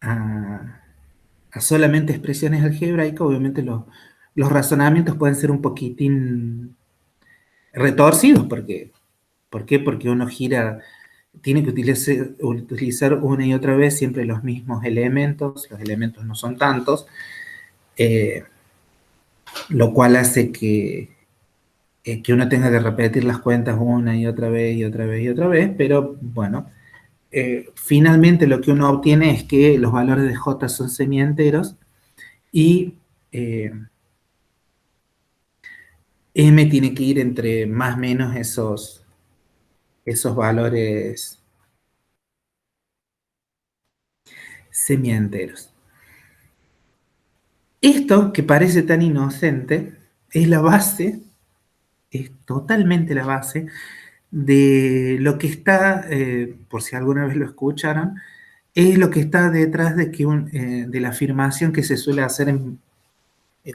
a solamente expresiones algebraicas, obviamente los razonamientos pueden ser un poquitín retorcidos. ¿Por qué? Porque uno tiene que utilizar una y otra vez siempre los mismos elementos. Los elementos no son tantos, eh, lo cual hace que uno tenga que repetir las cuentas una y otra vez y otra vez y otra vez, pero bueno, finalmente lo que uno obtiene es que los valores de j son semienteros y m tiene que ir entre más o menos esos valores semienteros. Esto que parece tan inocente es la base, es totalmente la base de lo que está, por si alguna vez lo escucharon, es lo que está detrás de la afirmación que se suele hacer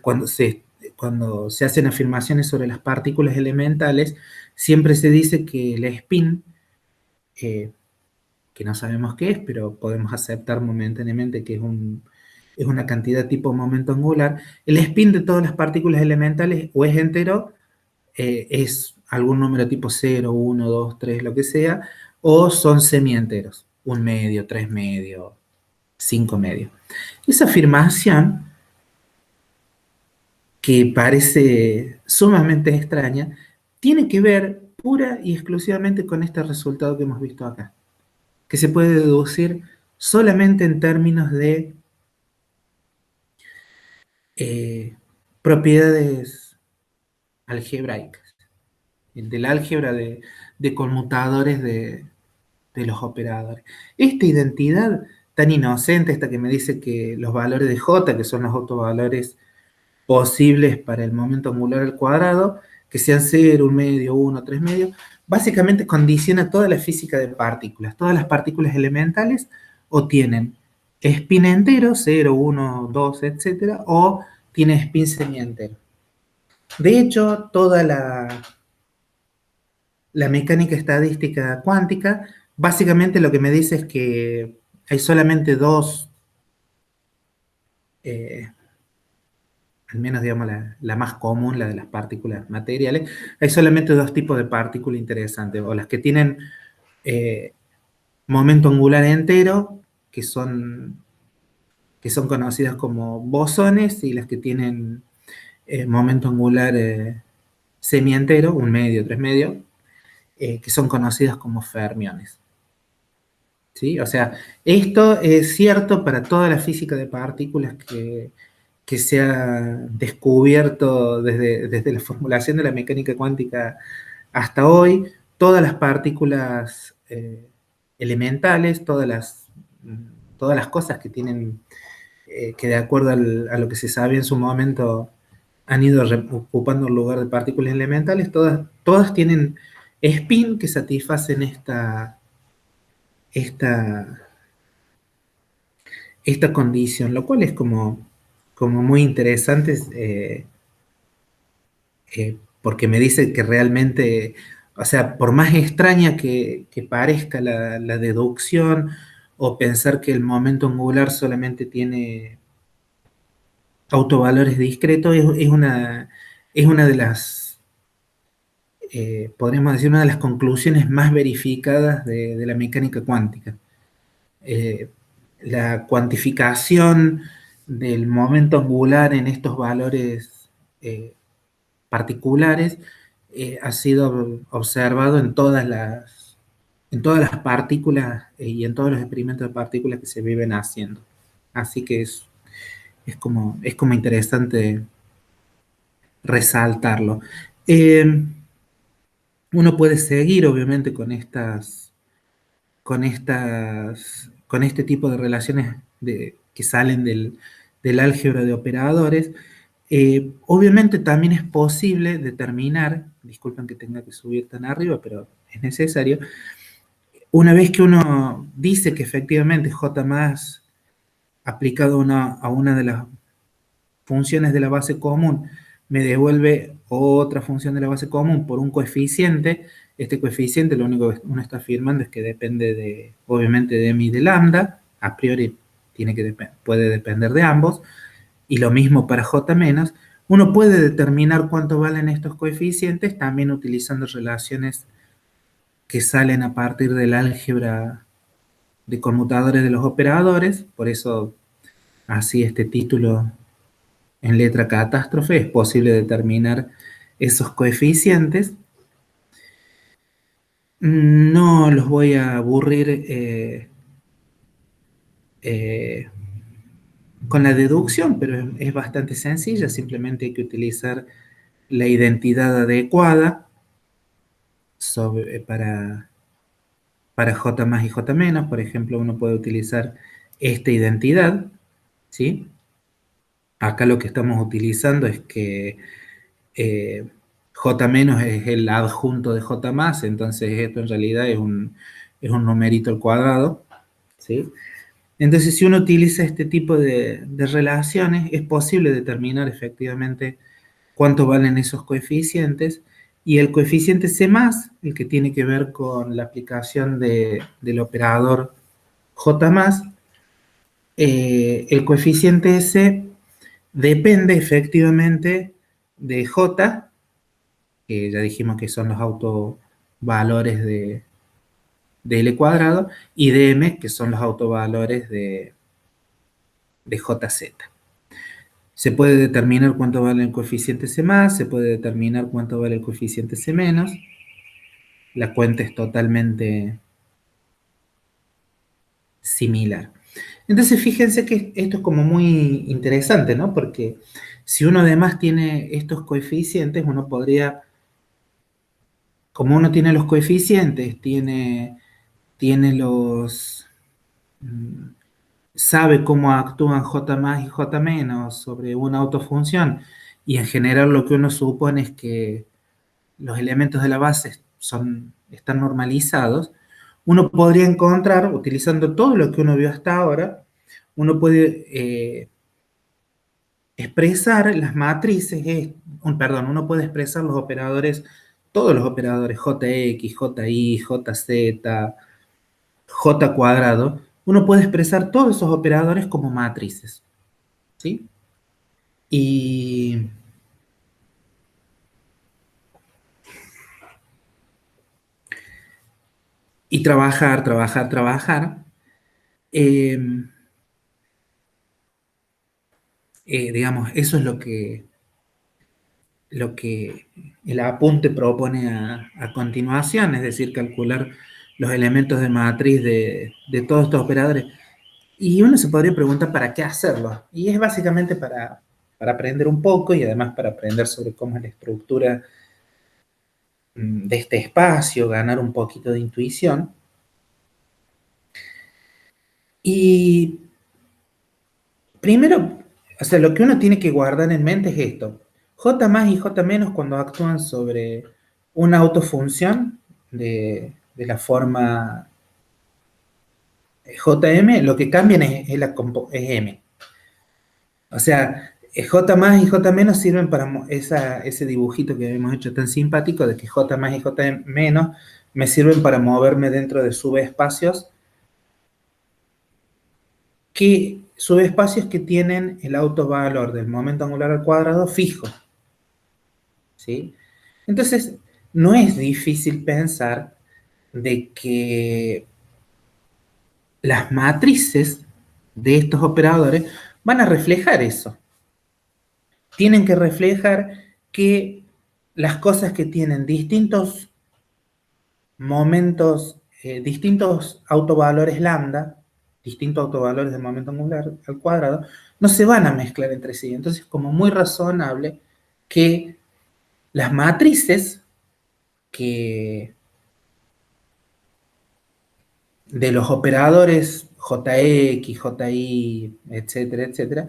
cuando se hacen afirmaciones sobre las partículas elementales. Siempre se dice que el spin, que no sabemos qué es, pero podemos aceptar momentáneamente que es una cantidad tipo momento angular, el spin de todas las partículas elementales o es entero, es algún número tipo 0, 1, 2, 3, lo que sea, o son semienteros, 1 medio, 3 medio, 5 medio. Esa afirmación, que parece sumamente extraña, tiene que ver pura y exclusivamente con este resultado que hemos visto acá, que se puede deducir solamente en términos de eh, propiedades algebraicas, del álgebra de conmutadores de los operadores. Esta identidad tan inocente, esta que me dice que los valores de J, que son los autovalores posibles para el momento angular al cuadrado, que sean 0, 1 medio, 1, 3 medios, básicamente condiciona toda la física de partículas. Todas las partículas elementales o tienen spin entero, 0, 1, 2, etcétera, o tiene spin semientero. De hecho, toda la mecánica estadística cuántica, básicamente lo que me dice es que hay solamente dos, eh, al menos digamos la más común, la de las partículas materiales, hay solamente dos tipos de partículas interesantes, o las que tienen eh, momento angular entero, que son conocidas como bosones, y las que tienen momento angular semientero, un medio, tres medios, que son conocidas como fermiones. ¿Sí? O sea, esto es cierto para toda la física de partículas que se ha descubierto desde la formulación de la mecánica cuántica hasta hoy. Todas las partículas elementales, todas las cosas que tienen, que de acuerdo a lo que se sabe en su momento, han ido ocupando el lugar de partículas elementales, todas tienen spin que satisfacen esta, esta condición, lo cual es como muy interesante, porque me dice que realmente, o sea, por más extraña que parezca la deducción, o pensar que el momento angular solamente tiene autovalores discretos, es una de las, podríamos decir, una de las conclusiones más verificadas de la mecánica cuántica. eh, la cuantificación del momento angular en estos valores eh, particulares ha sido observado en todas las partículas y en todos los experimentos de partículas que se viven haciendo. Así que es como interesante resaltarlo. Eh, Uno puede seguir, obviamente, con este tipo de relaciones que salen del álgebra de operadores. Obviamente también es posible determinar, disculpen que tenga que subir tan arriba, pero es necesario, una vez que uno dice que efectivamente J más aplicado a una de las funciones de la base común me devuelve otra función de la base común por un coeficiente. Este coeficiente lo único que uno está afirmando es que depende obviamente de m y de lambda, a priori puede depender de ambos, y lo mismo para j menos. Uno puede determinar cuánto valen estos coeficientes también utilizando relaciones que salen a partir del álgebra de conmutadores de los operadores, por eso así este título en letra catástrofe, es posible determinar esos coeficientes. No los voy a aburrir eh, con la deducción, pero es bastante sencilla, simplemente hay que utilizar la identidad adecuada para J más y J menos. Por ejemplo, uno puede utilizar esta identidad, ¿sí? Acá lo que estamos utilizando es que J menos es el adjunto de J más, entonces esto en realidad es un numerito al cuadrado, ¿sí? Entonces, si uno utiliza este tipo de relaciones, es posible determinar efectivamente cuánto valen esos coeficientes, y el coeficiente C+, el que tiene que ver con la aplicación del operador J+, el coeficiente S depende efectivamente de J, que ya dijimos que son los autovalores de L cuadrado, y de M, que son los autovalores de JZ. Se puede determinar cuánto vale el coeficiente C+, se puede determinar cuánto vale el coeficiente C-. La cuenta es totalmente similar. Entonces, fíjense que esto es como muy interesante, ¿no? Porque si uno además tiene estos coeficientes, uno podría, como uno tiene los coeficientes, tiene mm, sabe cómo actúan J más y J menos sobre una autofunción, y en general lo que uno supone es que los elementos de la base están normalizados, uno podría encontrar, utilizando todo lo que uno vio hasta ahora, uno puede expresar las matrices, perdón, uno puede expresar los operadores, todos los operadores, JX, JY, JZ, J cuadrado, uno puede expresar todos esos operadores como matrices, ¿sí? Y, y trabajar, trabajar, trabajar. eh, digamos, eso es lo que el apunte propone a continuación, es decir, calcular los elementos de matriz de todos estos operadores. Y uno se podría preguntar para qué hacerlo. Y es básicamente para aprender un poco y además para aprender sobre cómo es la estructura de este espacio, ganar un poquito de intuición. Y primero, o sea, lo que uno tiene que guardar en mente es esto. J más y J menos cuando actúan sobre una autofunción de la forma JM, lo que cambian es M. O sea, J más y J menos sirven para ese dibujito que habíamos hecho tan simpático de que J más y J menos me sirven para moverme dentro de subespacios que tienen el autovalor del momento angular al cuadrado fijo, ¿sí? Entonces, no es difícil pensar de que las matrices de estos operadores van a reflejar eso. Tienen que reflejar que las cosas que tienen distintos momentos, distintos autovalores lambda, distintos autovalores del momento angular al cuadrado, no se van a mezclar entre sí. Entonces, como muy razonable que las matrices que de los operadores JX, JY, etcétera, etcétera,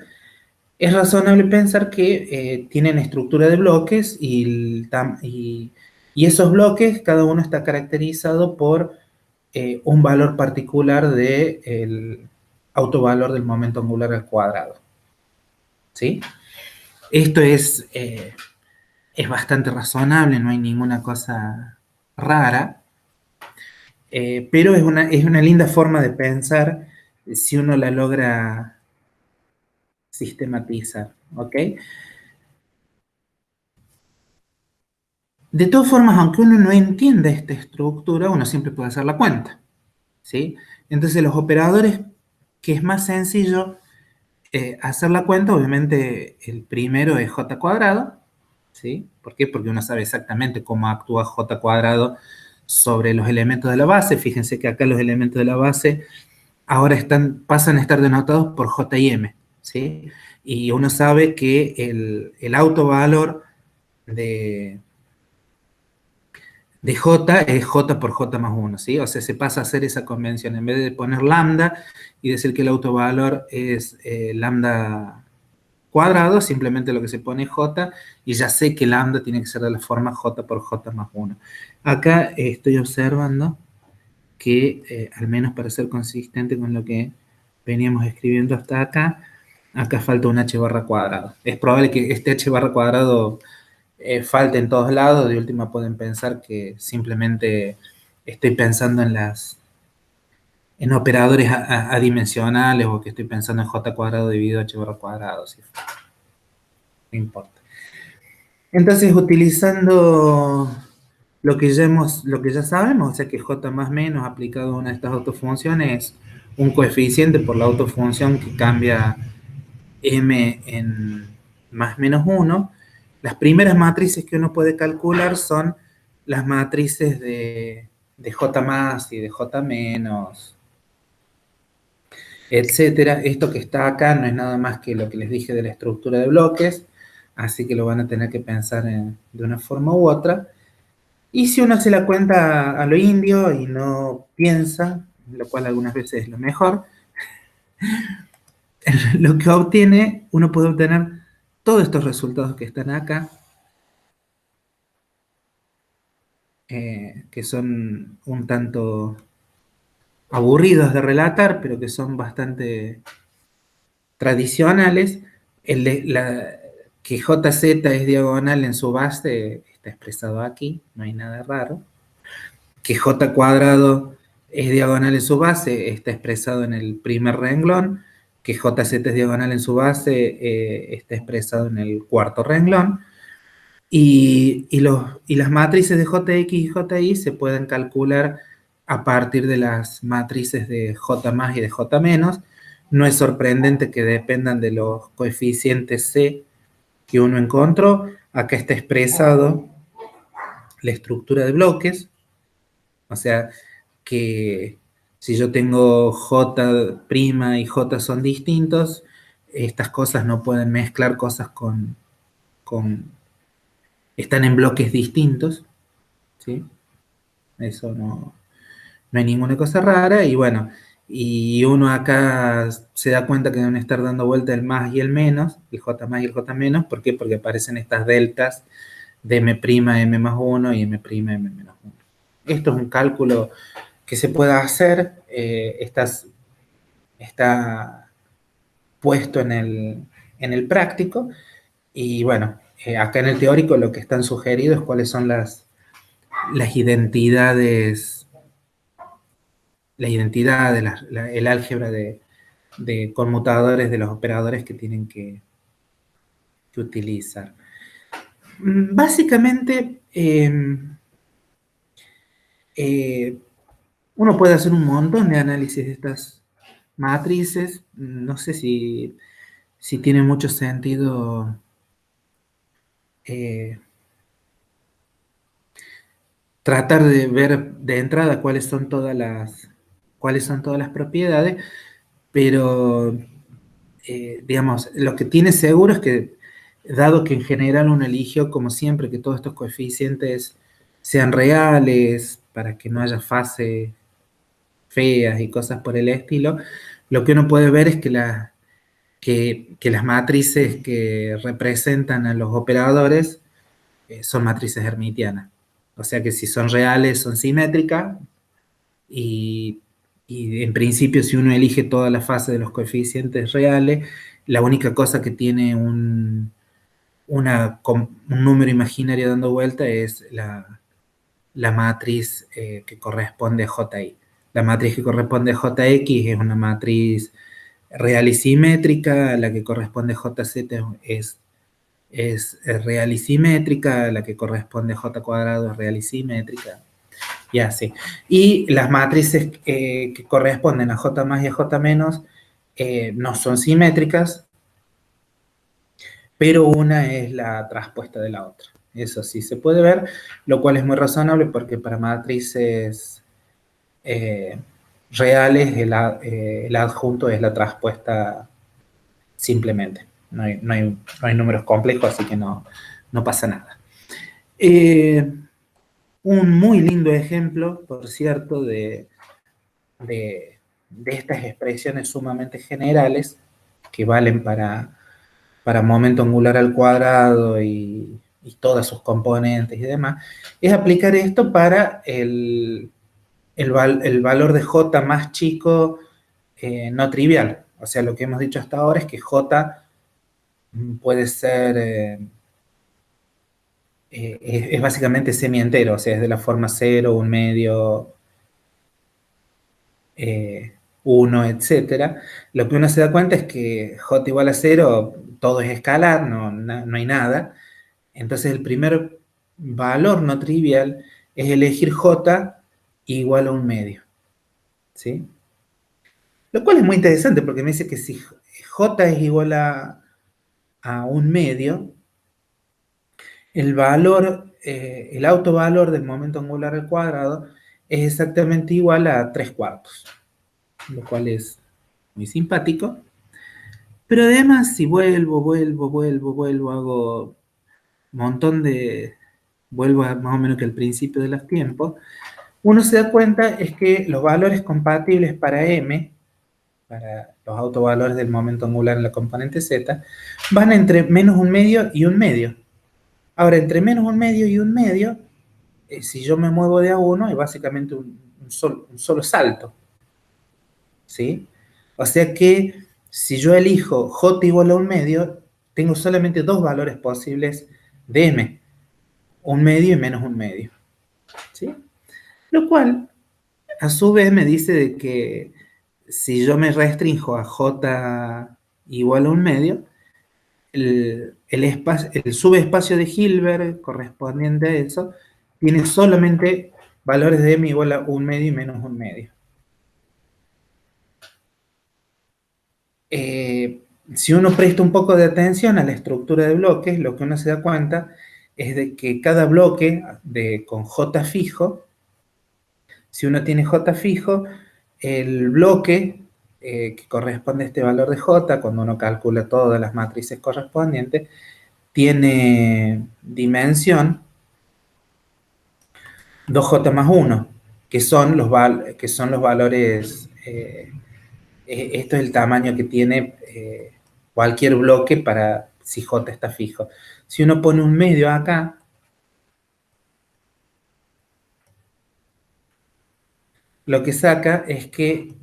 es razonable pensar que tienen estructura de bloques y esos bloques, cada uno está caracterizado por un valor particular del autovalor del momento angular al cuadrado. ¿Sí? Esto es bastante razonable, no hay ninguna cosa rara, pero es una linda forma de pensar si uno la logra sistematizar. ¿Ok? De todas formas, aunque uno no entienda esta estructura, uno siempre puede hacer la cuenta. ¿Sí? Entonces, los operadores, que es más sencillo hacer la cuenta, obviamente el primero es j cuadrado, ¿sí? ¿Por qué? Porque uno sabe exactamente cómo actúa j cuadrado sobre los elementos de la base. Fíjense que acá los elementos de la base ahora pasan a estar denotados por j y m, ¿sí? Y uno sabe que el autovalor de, de J es J por J más 1, ¿sí? O sea, se pasa a hacer esa convención. En vez de poner lambda y decir que el autovalor es lambda cuadrado, simplemente lo que se pone es J, y ya sé que lambda tiene que ser de la forma J por J más 1. Acá estoy observando que, al menos para ser consistente con lo que veníamos escribiendo hasta acá, acá falta un h barra cuadrado. Es probable que este h barra cuadrado falta en todos lados. De última pueden pensar que simplemente estoy pensando en operadores adimensionales o que estoy pensando en j cuadrado dividido h barra cuadrado. ¿Sí? No importa. Entonces, utilizando lo que ya sabemos, o sea que j más menos aplicado a una de estas autofunciones es un coeficiente por la autofunción que cambia m en más menos 1. Las primeras matrices que uno puede calcular son las matrices de J más y de J menos, etcétera. Esto que está acá no es nada más que lo que les dije de la estructura de bloques, así que lo van a tener que pensar de una forma u otra. Y si uno hace la cuenta a lo indio y no piensa, lo cual algunas veces es lo mejor, lo que obtiene, uno puede obtener todos estos resultados que están acá, que son un tanto aburridos de relatar, pero que son bastante tradicionales, que JZ es diagonal en su base está expresado aquí, no hay nada raro. Que J cuadrado es diagonal en su base está expresado en el primer renglón. Que JZ es diagonal en su base está expresado en el cuarto renglón. Y las matrices de Jx y Ji se pueden calcular a partir de las matrices de J más y de J menos. No es sorprendente que dependan de los coeficientes C que uno encontró. Acá está expresado la estructura de bloques, o sea que si yo tengo J' y J son distintos, estas cosas no pueden mezclar cosas están en bloques distintos, ¿sí? Eso no hay ninguna cosa rara, y bueno, y uno acá se da cuenta que deben estar dando vuelta el más y el menos, el J más y el J menos. ¿Por qué? Porque aparecen estas deltas de M', M más 1 y M', M menos 1. Esto es un cálculo que se puede hacer, está puesto en el práctico, y bueno, acá en el teórico lo que están sugeridos es cuáles son las identidades, el álgebra de conmutadores de los operadores que tienen que utilizar. Básicamente, uno puede hacer un montón de análisis de estas matrices. No sé si tiene mucho sentido tratar de ver de entrada cuáles son todas las propiedades, pero digamos, lo que tiene seguro es que, dado que en general uno eligió, como siempre, que todos estos coeficientes sean reales, para que no haya fases feas y cosas por el estilo, lo que uno puede ver es que las matrices que representan a los operadores son matrices hermitianas. O sea que si son reales, son simétricas, y en principio, si uno elige toda la fase de los coeficientes reales, la única cosa que tiene un número imaginario dando vuelta es la matriz que corresponde a Ji. La matriz que corresponde a Jx es una matriz real y simétrica, la que corresponde a Jz es real y simétrica, la que corresponde a J cuadrado es real y simétrica, y así. Y las matrices que corresponden a J más y a J menos no son simétricas, pero una es la traspuesta de la otra. Eso sí se puede ver, lo cual es muy razonable porque para matrices reales el adjunto es la traspuesta simplemente. No hay números complejos, así que no pasa nada. Un muy lindo ejemplo, por cierto, de estas expresiones sumamente generales que valen para momento angular al cuadrado y todas sus componentes y demás, es aplicar esto para el valor de J más chico no trivial. O sea, lo que hemos dicho hasta ahora es que J puede ser, es básicamente semientero, o sea, es de la forma 0, 1 medio, 1, etcétera. Lo que uno se da cuenta es que J igual a 0, todo es escalar, no hay nada. Entonces el primer valor no trivial es elegir J igual a 1 medio, ¿sí? Lo cual es muy interesante porque me dice que si J es igual a 1 medio, el autovalor del momento angular al cuadrado es exactamente igual a 3 cuartos, lo cual es muy simpático. Pero además, si vuelvo, hago un montón vuelvo más o menos que al principio de los tiempos, uno se da cuenta es que los valores compatibles para M, para los autovalores del momento angular en la componente Z, van entre menos 1 medio y 1 medio. Ahora, entre menos 1 medio y 1 medio, si yo me muevo de a 1, es básicamente un solo salto, ¿sí? O sea que Si yo elijo j igual a 1/2, tengo solamente dos valores posibles de m, 1/2 y menos 1/2. ¿Sí? Lo cual, a su vez, me dice de que si yo me restrinjo a j igual a 1/2, el subespacio de Hilbert correspondiente a eso tiene solamente valores de m igual a 1/2 y menos 1/2. Si uno presta un poco de atención a la estructura de bloques, lo que uno se da cuenta es de que cada bloque con J fijo, si uno tiene J fijo, el bloque que corresponde a este valor de J, cuando uno calcula todas las matrices correspondientes, tiene dimensión 2J más 1, que son los valores, esto es el tamaño que tiene cualquier bloque para si J está fijo. Si uno pone un medio acá, lo que saca es que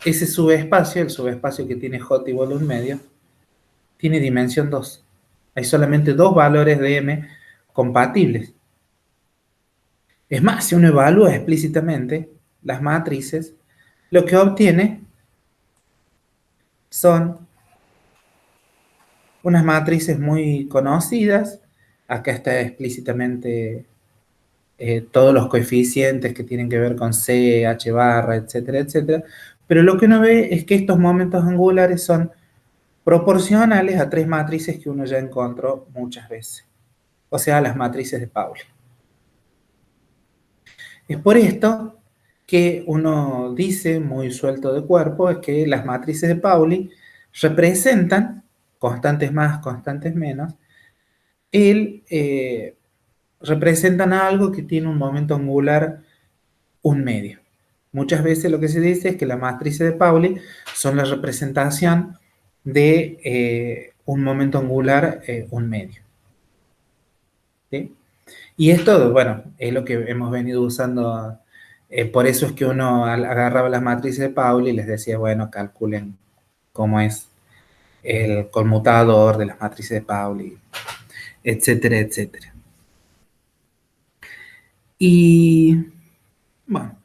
ese subespacio, el subespacio que tiene J igual a un medio, tiene dimensión 2. Hay solamente dos valores de M compatibles. Es más, si uno evalúa explícitamente las matrices, lo que obtiene son unas matrices muy conocidas. Acá está explícitamente todos los coeficientes que tienen que ver con C, H barra, etcétera, etcétera. Pero lo que uno ve es que estos momentos angulares son proporcionales a tres matrices que uno ya encontró muchas veces. O sea, las matrices de Pauli. Es por esto que uno dice, muy suelto de cuerpo, es que las matrices de Pauli representan, constantes más, constantes menos, representan algo que tiene un momento angular un medio. Muchas veces lo que se dice es que las matrices de Pauli son la representación de un momento angular un medio. ¿Sí? Y esto, bueno, es lo que hemos venido usando. Por eso es que uno agarraba las matrices de Pauli y les decía, bueno, calculen cómo es el conmutador de las matrices de Pauli, etcétera, etcétera. Y bueno,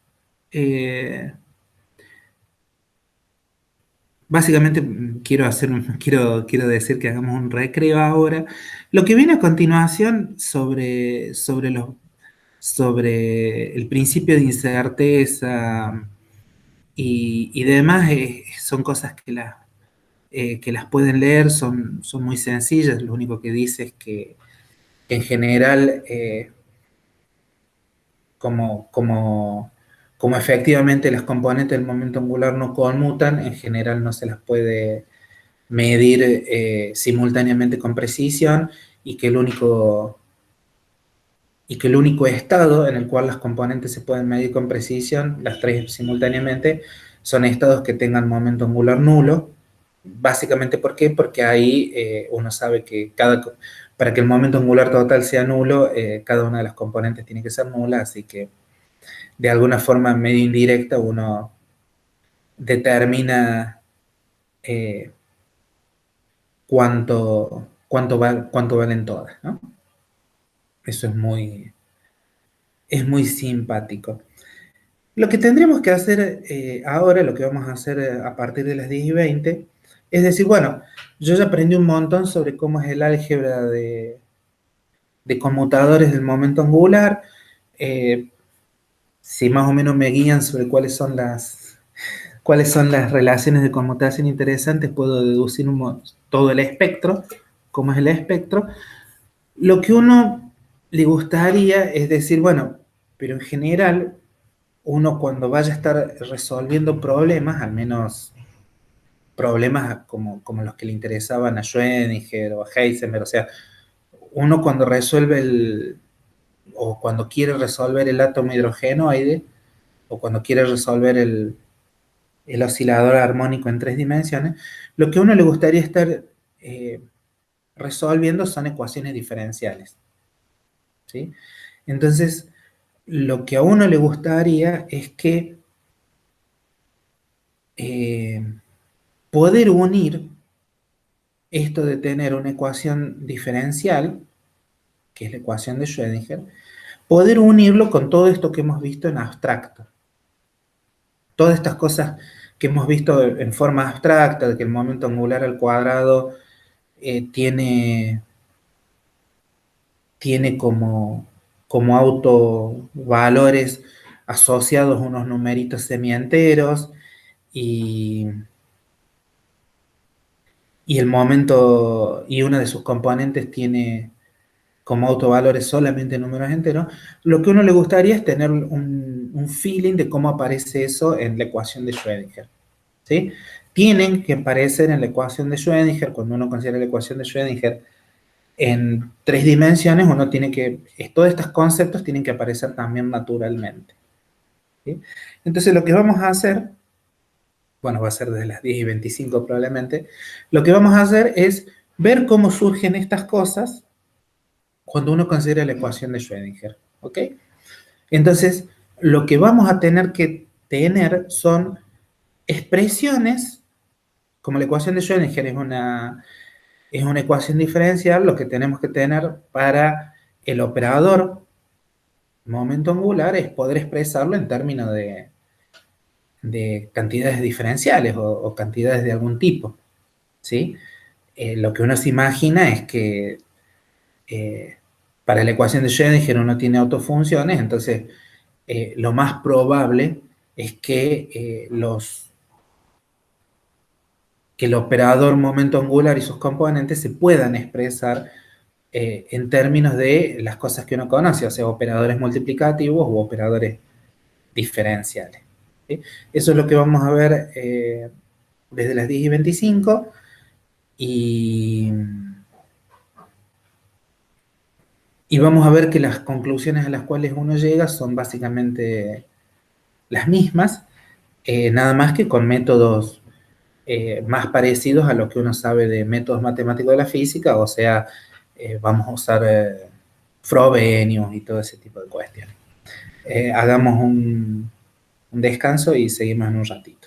básicamente quiero decir que hagamos un recreo ahora. Lo que viene a continuación sobre el principio de incerteza y demás son cosas que las pueden leer, son muy sencillas. Lo único que dice es que en general, como efectivamente las componentes del momento angular no conmutan, en general no se las puede medir simultáneamente con precisión y que el único estado en el cual las componentes se pueden medir con precisión, las tres simultáneamente, son estados que tengan momento angular nulo. Básicamente, ¿por qué? Porque ahí uno sabe que para que el momento angular total sea nulo, cada una de las componentes tiene que ser nula, así que de alguna forma medio indirecta uno determina eh, cuánto valen todas, ¿no? Eso es muy simpático. Lo que tendríamos que hacer ahora, lo que vamos a hacer a partir de las 10:20, es decir, bueno, yo ya aprendí un montón sobre cómo es el álgebra de conmutadores del momento angular. Si más o menos me guían sobre cuáles son las relaciones de conmutación interesantes, puedo deducir todo el espectro, cómo es el espectro. Lo que uno le gustaría es decir, bueno, pero en general, uno cuando vaya a estar resolviendo problemas, al menos problemas como los que le interesaban a Schrödinger o a Heisenberg, o sea, uno cuando o cuando quiere resolver el átomo hidrogenoide, o cuando quiere resolver el oscilador armónico en tres dimensiones, lo que a uno le gustaría estar resolviendo son ecuaciones diferenciales. ¿Sí? Entonces, lo que a uno le gustaría es que eh, poder unir esto de tener una ecuación diferencial, que es la ecuación de Schrödinger, poder unirlo con todo esto que hemos visto en abstracto. Todas estas cosas que hemos visto en forma abstracta, de que el momento angular al cuadrado tiene como autovalores asociados a unos numeritos semienteros y, y el momento y una de sus componentes tiene como autovalores solamente números enteros, lo que a uno le gustaría es tener un feeling de cómo aparece eso en la ecuación de Schrödinger. ¿Sí? Tienen que aparecer en la ecuación de Schrödinger, cuando uno considera la ecuación de Schrödinger en tres dimensiones, uno tiene que, todos estos conceptos tienen que aparecer también naturalmente. ¿Sí? Entonces lo que vamos a hacer, bueno, va a ser desde las 10:25 probablemente, lo que vamos a hacer es ver cómo surgen estas cosas cuando uno considera la ecuación de Schrödinger. ¿Ok? Entonces, lo que vamos a tener que tener son expresiones, como la ecuación de Schrödinger es una ecuación diferencial, lo que tenemos que tener para el operador momento angular es poder expresarlo en términos de cantidades diferenciales o cantidades de algún tipo, ¿sí? Lo que uno se imagina es que eh, para la ecuación de Schrödinger uno tiene autofunciones, entonces lo más probable es que el operador momento angular y sus componentes se puedan expresar en términos de las cosas que uno conoce, o sea, operadores multiplicativos u operadores diferenciales. ¿Sí? Eso es lo que vamos a ver desde las 10:25 y, y vamos a ver que las conclusiones a las cuales uno llega son básicamente las mismas, nada más que con métodos más parecidos a lo que uno sabe de métodos matemáticos de la física, o sea, vamos a usar Frobenius y todo ese tipo de cuestiones. Hagamos un descanso y seguimos en un ratito.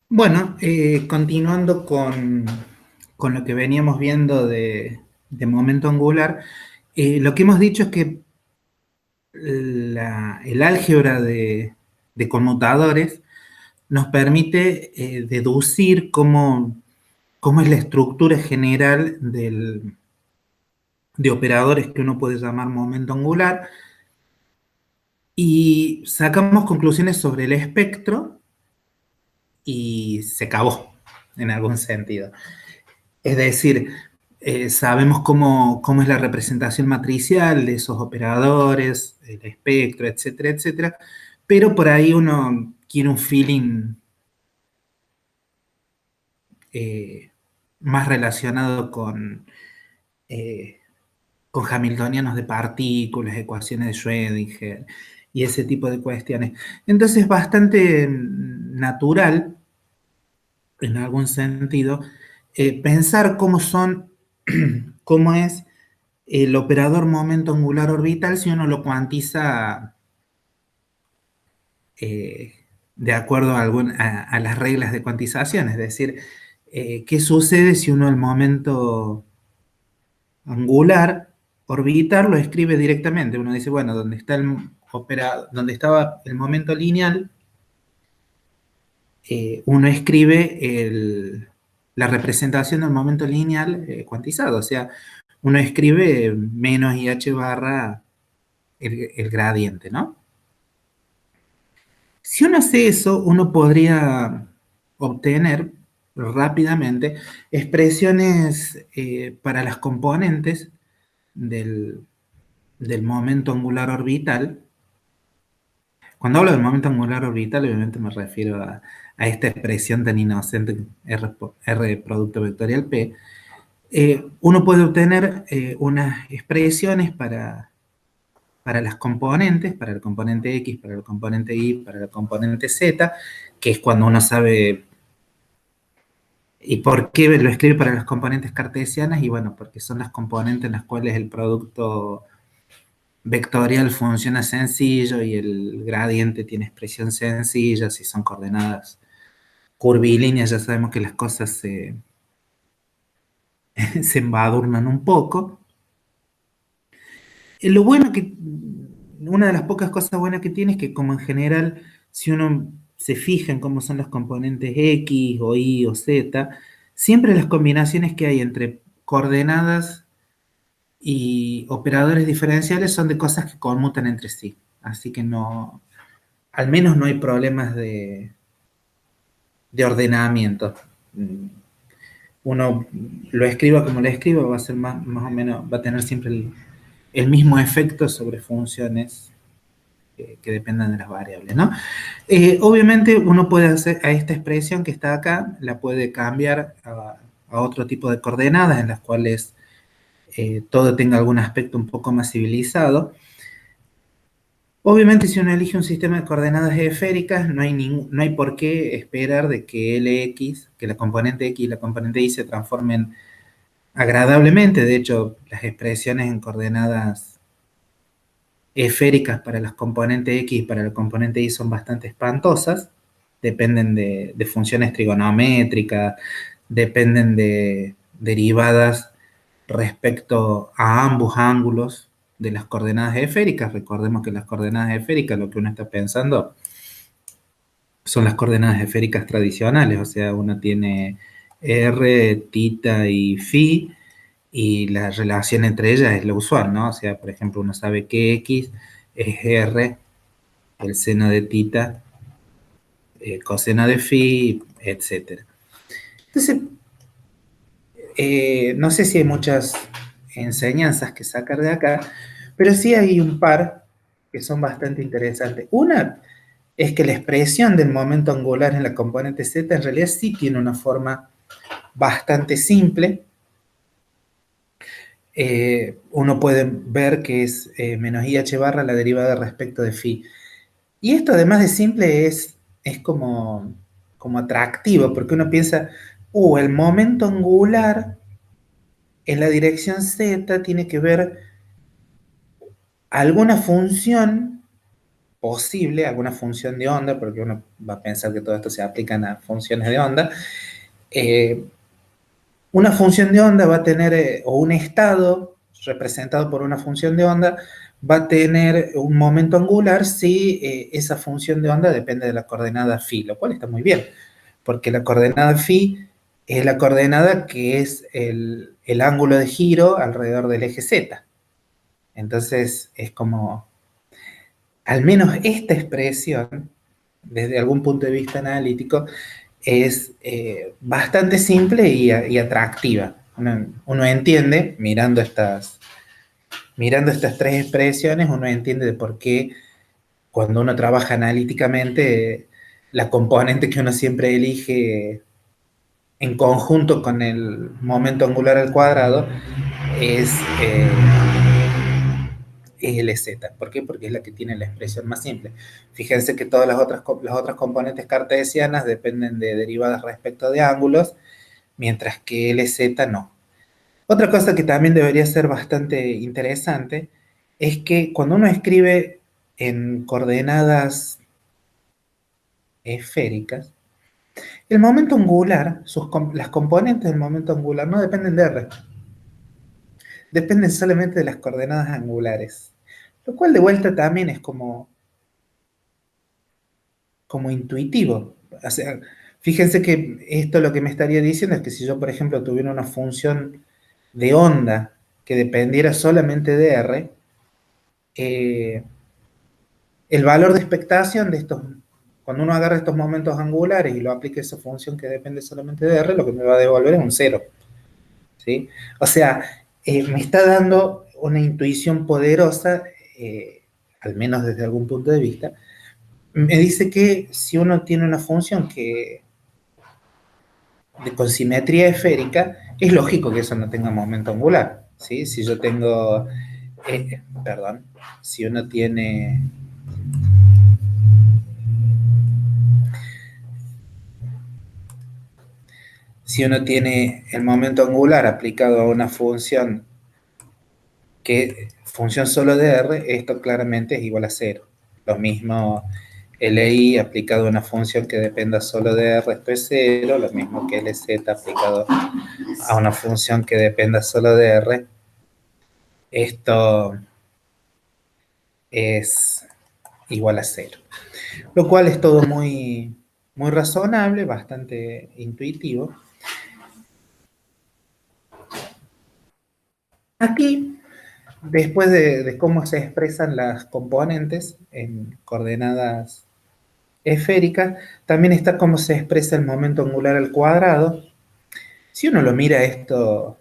Bueno, continuando con lo que veníamos viendo de momento angular, lo que hemos dicho es que el álgebra de conmutadores nos permite deducir cómo es la estructura general de operadores que uno puede llamar momento angular y sacamos conclusiones sobre el espectro y se acabó en algún sentido. Es decir, sabemos cómo es la representación matricial de esos operadores, el espectro, etcétera, etcétera, pero por ahí uno quiere un feeling eh, más relacionado eh, con hamiltonianos de partículas, ecuaciones de Schrödinger y ese tipo de cuestiones. Entonces es bastante natural, en algún sentido, pensar cómo es el operador momento angular orbital si uno lo cuantiza eh, de acuerdo a las reglas de cuantización. Es decir, ¿qué sucede si uno el momento angular orbital lo escribe directamente? Uno dice, bueno, donde estaba el momento lineal, uno escribe la representación del momento lineal cuantizado, o sea, uno escribe menos IH barra el gradiente, ¿no? Si uno hace eso, uno podría obtener rápidamente expresiones para las componentes del, del momento angular orbital. Cuando hablo del momento angular orbital, obviamente me refiero a esta expresión tan inocente, R producto vectorial P. Uno puede obtener unas expresiones para las componentes, para el componente X, para el componente Y, para el componente Z, que es cuando uno sabe. ¿Y por qué lo escribe para las componentes cartesianas? Y bueno, porque son las componentes en las cuales el producto vectorial funciona sencillo y el gradiente tiene expresión sencilla. Si son coordenadas curvilíneas, ya sabemos que las cosas se embadurnan un poco. Lo bueno una de las pocas cosas buenas que tiene es que como en general, si uno se fija en cómo son las componentes X o Y o Z, siempre las combinaciones que hay entre coordenadas y operadores diferenciales son de cosas que conmutan entre sí. Así que no, al menos no hay problemas de ordenamiento. Uno lo escriba como lo escriba, va a ser más o menos, va a tener siempre el mismo efecto sobre funciones que dependan de las variables, ¿no? Obviamente uno puede hacer a esta expresión que está acá, la puede cambiar a otro tipo de coordenadas en las cuales todo tenga algún aspecto un poco más civilizado. Obviamente, si uno elige un sistema de coordenadas esféricas, no hay por qué esperar de que Lx, que la componente X y la componente Y se transformen agradablemente. De hecho, las expresiones en coordenadas esféricas para las componentes X y para la componente Y son bastante espantosas. Dependen de funciones trigonométricas, dependen de derivadas respecto a ambos ángulos de las coordenadas esféricas. Recordemos que las coordenadas esféricas, lo que uno está pensando, son las coordenadas esféricas tradicionales, o sea, uno tiene r, tita y phi, y la relación entre ellas es la usual, ¿no? O sea, por ejemplo, uno sabe que x es r, el seno de tita, coseno de phi, etc. Entonces, no sé si hay muchas enseñanzas que sacar de acá, pero sí hay un par que son bastante interesantes. Una es que la expresión del momento angular en la componente z en realidad sí tiene una forma bastante simple. Uno puede ver que es menos IH barra la derivada respecto de phi. Y esto además de simple es como atractivo, porque uno piensa, el momento angular en la dirección z tiene que ver alguna función posible alguna función de onda, porque uno va a pensar que todo esto se aplica a funciones de onda. Una función de onda va a tener, o un estado representado por una función de onda, va a tener un momento angular si esa función de onda depende de la coordenada phi, lo cual está muy bien, porque la coordenada phi es la coordenada que es el ángulo de giro alrededor del eje z. Entonces es como, al menos esta expresión, desde algún punto de vista analítico, es bastante simple y atractiva. Uno entiende, mirando estas tres expresiones, uno entiende de por qué cuando uno trabaja analíticamente, la componente que uno siempre elige en conjunto con el momento angular al cuadrado es LZ. ¿Por qué? Porque es la que tiene la expresión más simple. Fíjense que todas las otras componentes cartesianas dependen de derivadas respecto de ángulos, mientras que LZ no. Otra cosa que también debería ser bastante interesante es que cuando uno escribe en coordenadas esféricas, el momento angular, las componentes del momento angular no dependen de R, dependen solamente de las coordenadas angulares. Lo cual de vuelta también es como intuitivo. O sea, fíjense que esto lo que me estaría diciendo es que si yo, por ejemplo, tuviera una función de onda que dependiera solamente de R, el valor de expectación de estos, cuando uno agarra estos momentos angulares y lo aplica a esa función que depende solamente de R, lo que me va a devolver es un cero. ¿Sí? O sea, me está dando una intuición poderosa, al menos desde algún punto de vista. Me dice que si uno tiene una función con simetría esférica, es lógico que eso no tenga momento angular. ¿Sí? Si yo tengo, perdón, si uno tiene si uno tiene el momento angular aplicado a una función que función solo de R, esto claramente es igual a cero. Lo mismo LI aplicado a una función que dependa solo de R, esto es cero. Lo mismo que LZ aplicado a una función que dependa solo de R, esto es igual a cero. Lo cual es todo muy, muy razonable, bastante intuitivo. Aquí, después de cómo se expresan las componentes en coordenadas esféricas, también está cómo se expresa el momento angular al cuadrado. Si uno lo mira esto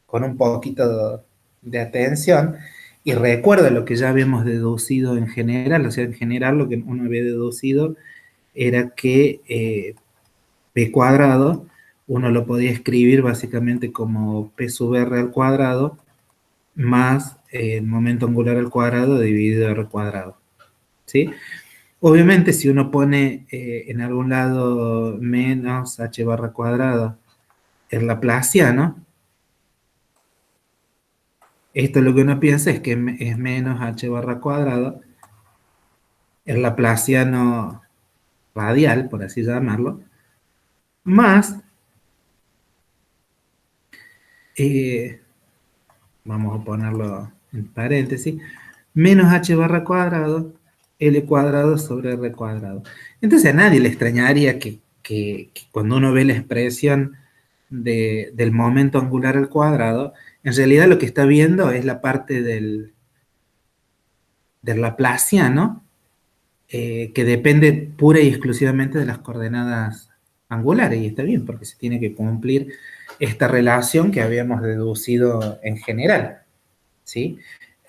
con un poquito de atención y recuerda lo que ya habíamos deducido en general, o sea, en general lo que uno había deducido era que P cuadrado uno lo podía escribir básicamente como P sub R al cuadrado más el momento angular al cuadrado dividido R cuadrado. ¿Sí? Obviamente, si uno pone en algún lado menos h barra cuadrada el laplaciano, esto lo que uno piensa es que es menos h barra cuadrada el laplaciano radial, por así llamarlo, más, eh, vamos a ponerlo en paréntesis, menos h barra cuadrado, L cuadrado sobre R cuadrado. Entonces a nadie le extrañaría que cuando uno ve la expresión del momento angular al cuadrado, en realidad lo que está viendo es la parte del laplaciano, que depende pura y exclusivamente de las coordenadas angulares, y está bien, porque se tiene que cumplir esta relación que habíamos deducido en general, ¿sí?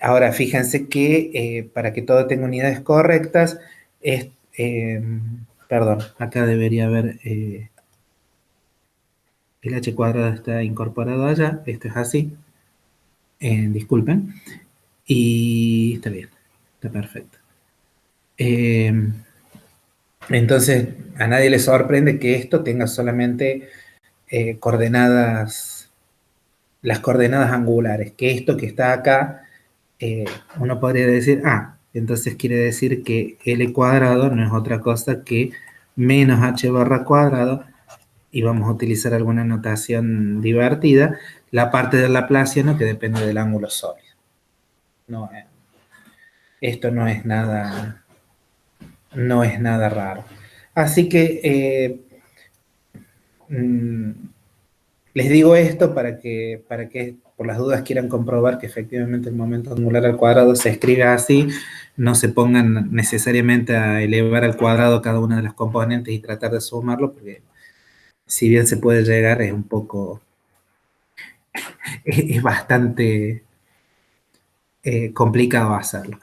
Ahora, fíjense que para que todo tenga unidades correctas, es, perdón, acá debería haber, el h cuadrado está incorporado allá, esto es así, disculpen, y está bien, está perfecto. Entonces, a nadie le sorprende que esto tenga solamente coordenadas, las coordenadas angulares, que esto que está acá, uno podría decir, Entonces quiere decir que L cuadrado no es otra cosa que menos H barra cuadrado, y vamos a utilizar alguna notación divertida, la parte del laplaciano que depende del ángulo sólido. No, esto no es nada raro. Así que les digo esto para que por las dudas quieran comprobar que efectivamente el momento angular al cuadrado se escribe así, no se pongan necesariamente a elevar al cuadrado cada una de las componentes y tratar de sumarlo, porque si bien se puede llegar, es un poco, es bastante complicado hacerlo.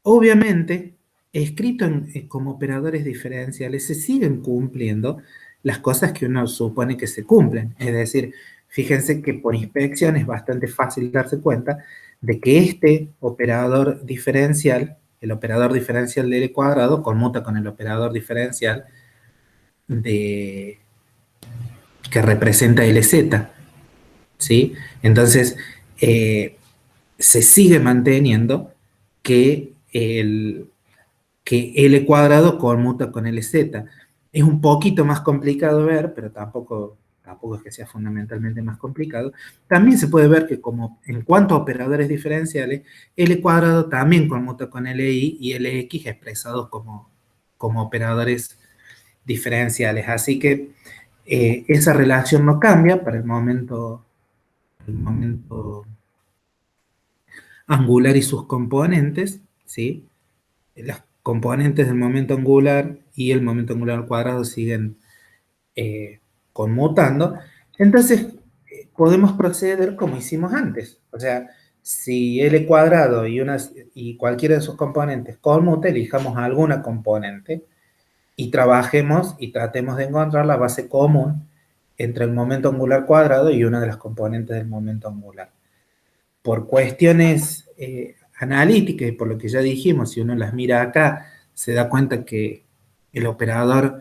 Obviamente, escrito como operadores diferenciales, se siguen cumpliendo las cosas que uno supone que se cumplen. Es decir, fíjense que por inspección es bastante fácil darse cuenta de que este operador diferencial, el operador diferencial de L cuadrado, conmuta con el operador diferencial que representa LZ, ¿sí? Entonces, se sigue manteniendo que que L cuadrado conmuta con LZ. Es un poquito más complicado ver, pero tampoco es que sea fundamentalmente más complicado. También se puede ver que como en cuanto a operadores diferenciales, L cuadrado también conmuta con LI y LX expresados como operadores diferenciales. Así que esa relación no cambia para el momento angular y sus componentes, ¿sí? Las componentes del momento angular y el momento angular al cuadrado siguen conmutando, entonces podemos proceder como hicimos antes. O sea, si L cuadrado y cualquiera de sus componentes conmuta, elijamos alguna componente y trabajemos y tratemos de encontrar la base común entre el momento angular cuadrado y una de las componentes del momento angular. Por cuestiones analíticas y por lo que ya dijimos, si uno las mira acá, se da cuenta que el operador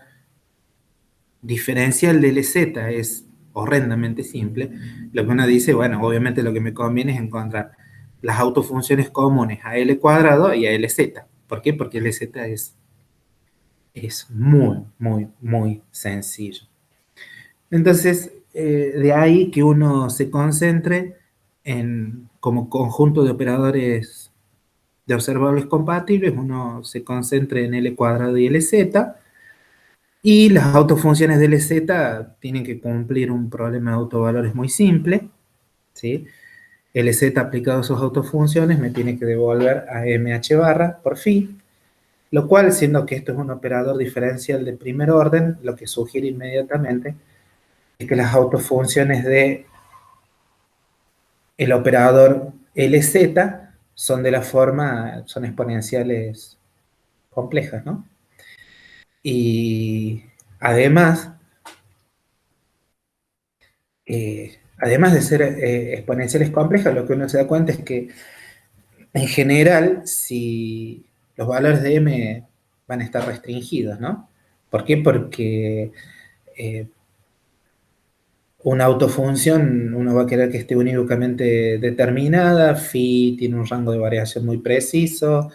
diferencial de LZ es horrendamente simple. Lo que uno dice, bueno, obviamente lo que me conviene es encontrar las autofunciones comunes a L cuadrado y a LZ. ¿Por qué? Porque LZ es muy, muy, muy sencillo. Entonces, de ahí que uno se concentre como conjunto de operadores de observables compatibles, uno se concentre en L cuadrado y LZ, y las autofunciones de LZ tienen que cumplir un problema de autovalores muy simple, ¿sí? LZ aplicado a sus autofunciones me tiene que devolver a MH barra por phi, lo cual, siendo que esto es un operador diferencial de primer orden, lo que sugiere inmediatamente es que las autofunciones de el operador LZ son de la forma, son exponenciales complejas, ¿no? Y además, además de ser exponenciales complejas, lo que uno se da cuenta es que en general, si los valores de m van a estar restringidos, ¿no? ¿Por qué? Porque eh, una autofunción uno va a querer que esté unívocamente determinada, phi tiene un rango de variación muy preciso,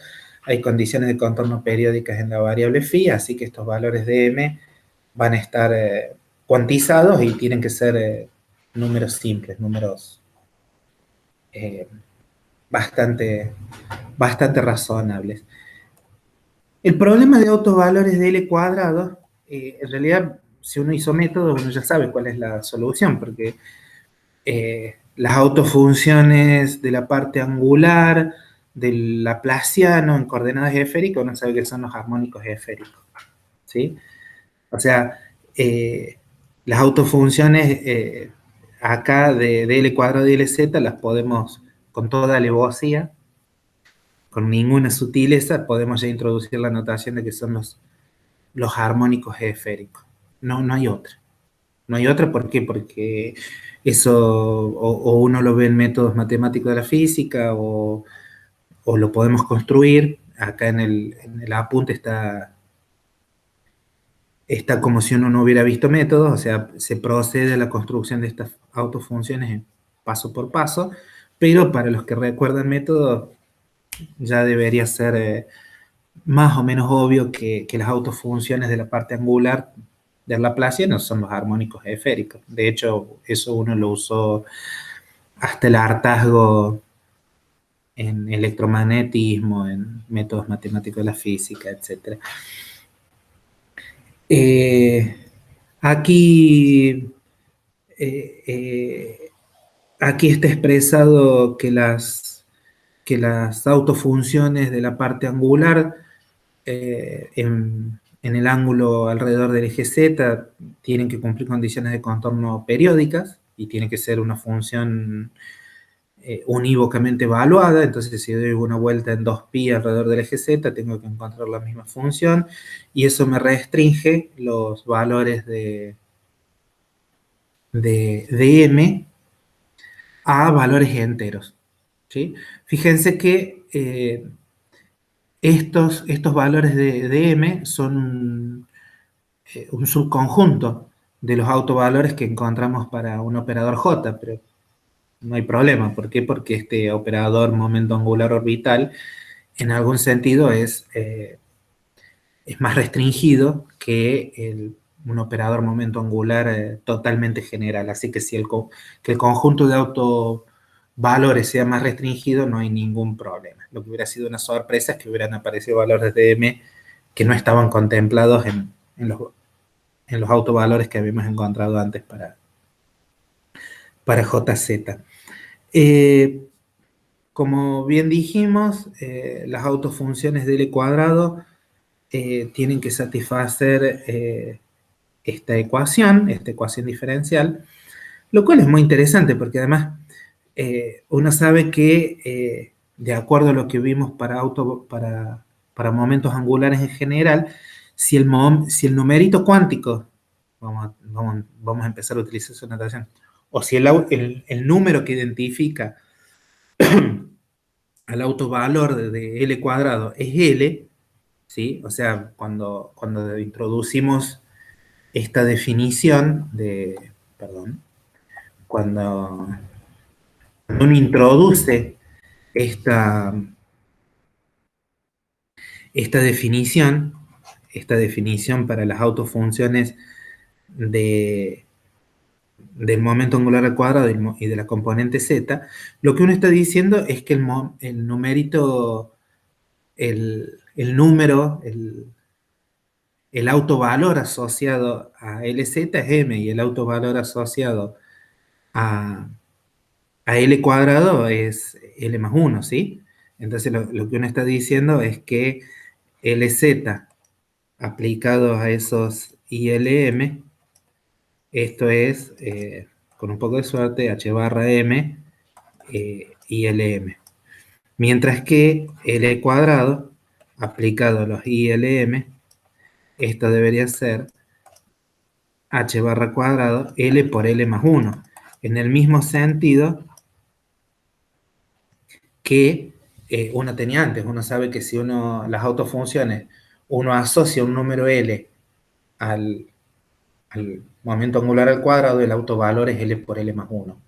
hay condiciones de contorno periódicas en la variable phi, así que estos valores de m van a estar cuantizados y tienen que ser números simples, números eh, bastante, bastante razonables. El problema de autovalores de L cuadrado, en realidad, si uno hizo métodos, uno ya sabe cuál es la solución, porque las autofunciones de la parte angular, del laplaciano en coordenadas esféricas, uno sabe que son los armónicos esféricos, ¿sí? O sea, las autofunciones acá de L cuadrado y LZ las podemos, con toda alevosía, con ninguna sutileza, podemos ya introducir la notación de que son los armónicos esféricos. No, no hay otra. No hay otra, ¿por qué? Porque eso o uno lo ve en métodos matemáticos de la física o lo podemos construir. Acá en el apunte está como si uno no hubiera visto métodos, o sea, se procede a la construcción de estas autofunciones paso por paso, pero para los que recuerdan métodos, ya debería ser más o menos obvio que las autofunciones de la parte angular del Laplaciano son los armónicos esféricos. De hecho, eso uno lo usó hasta el hartazgo en electromagnetismo, en métodos matemáticos de la física, etc. Eh, aquí, eh, eh, aquí está expresado que las autofunciones de la parte angular en el ángulo alrededor del eje Z tienen que cumplir condiciones de contorno periódicas y tiene que ser una función unívocamente evaluada. Entonces, si doy una vuelta en 2π alrededor del eje Z, tengo que encontrar la misma función y eso me restringe los valores de M a valores enteros. ¿Sí? Fíjense que estos valores de M son un subconjunto de los autovalores que encontramos para un operador J, pero no hay problema. ¿Por qué? Porque este operador momento angular orbital en algún sentido es más restringido que un operador momento angular totalmente general. Así que si que el conjunto de autovalores sea más restringido, no hay ningún problema. Lo que hubiera sido una sorpresa es que hubieran aparecido valores de M que no estaban contemplados en los autovalores que habíamos encontrado antes para JZ. Como bien dijimos, las autofunciones de L cuadrado tienen que satisfacer esta ecuación diferencial, lo cual es muy interesante porque además uno sabe que de acuerdo a lo que vimos para momentos angulares en general, si el numerito cuántico, vamos a empezar a utilizar esa notación, o si el número que identifica al autovalor de L cuadrado es L, ¿sí? O sea, cuando introducimos esta definición perdón, cuando uno introduce esta, esta definición, esta definición para las autofunciones de, del momento angular al cuadrado y de la componente z, lo que uno está diciendo es que el numerito, el número, el autovalor asociado a Lz es m y el autovalor asociado a, a L cuadrado es L más 1, ¿sí? Entonces lo que uno está diciendo es que Lz aplicado a esos ILM, esto es, con un poco de suerte, H barra M ILM. Mientras que L cuadrado aplicado a los ILM, esto debería ser H barra cuadrado L por L más 1. En el mismo sentido que uno tenía antes. Uno sabe que si las autofunciones, uno asocia un número L al momento angular al cuadrado, el autovalor es L por L más 1.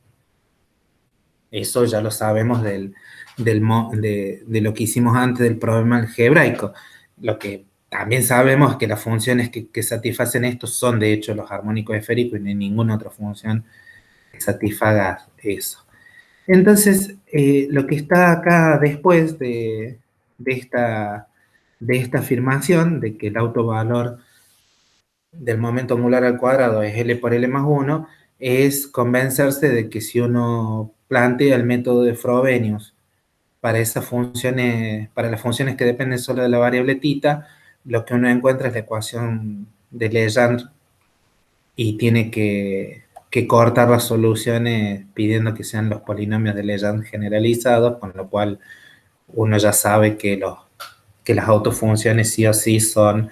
Eso ya lo sabemos de lo que hicimos antes del problema algebraico. Lo que también sabemos es que las funciones que satisfacen esto son de hecho los armónicos esféricos y no hay ninguna otra función que satisfaga eso. Entonces, lo que está acá después de esta, de esta afirmación de que el autovalor del momento angular al cuadrado es L por L más 1, es convencerse de que si uno plantea el método de Frobenius para esas funciones, para las funciones que dependen solo de la variable θ, lo que uno encuentra es la ecuación de Legendre y tiene que cortar las soluciones pidiendo que sean los polinomios de Legendre generalizados, con lo cual uno ya sabe que las autofunciones sí o sí son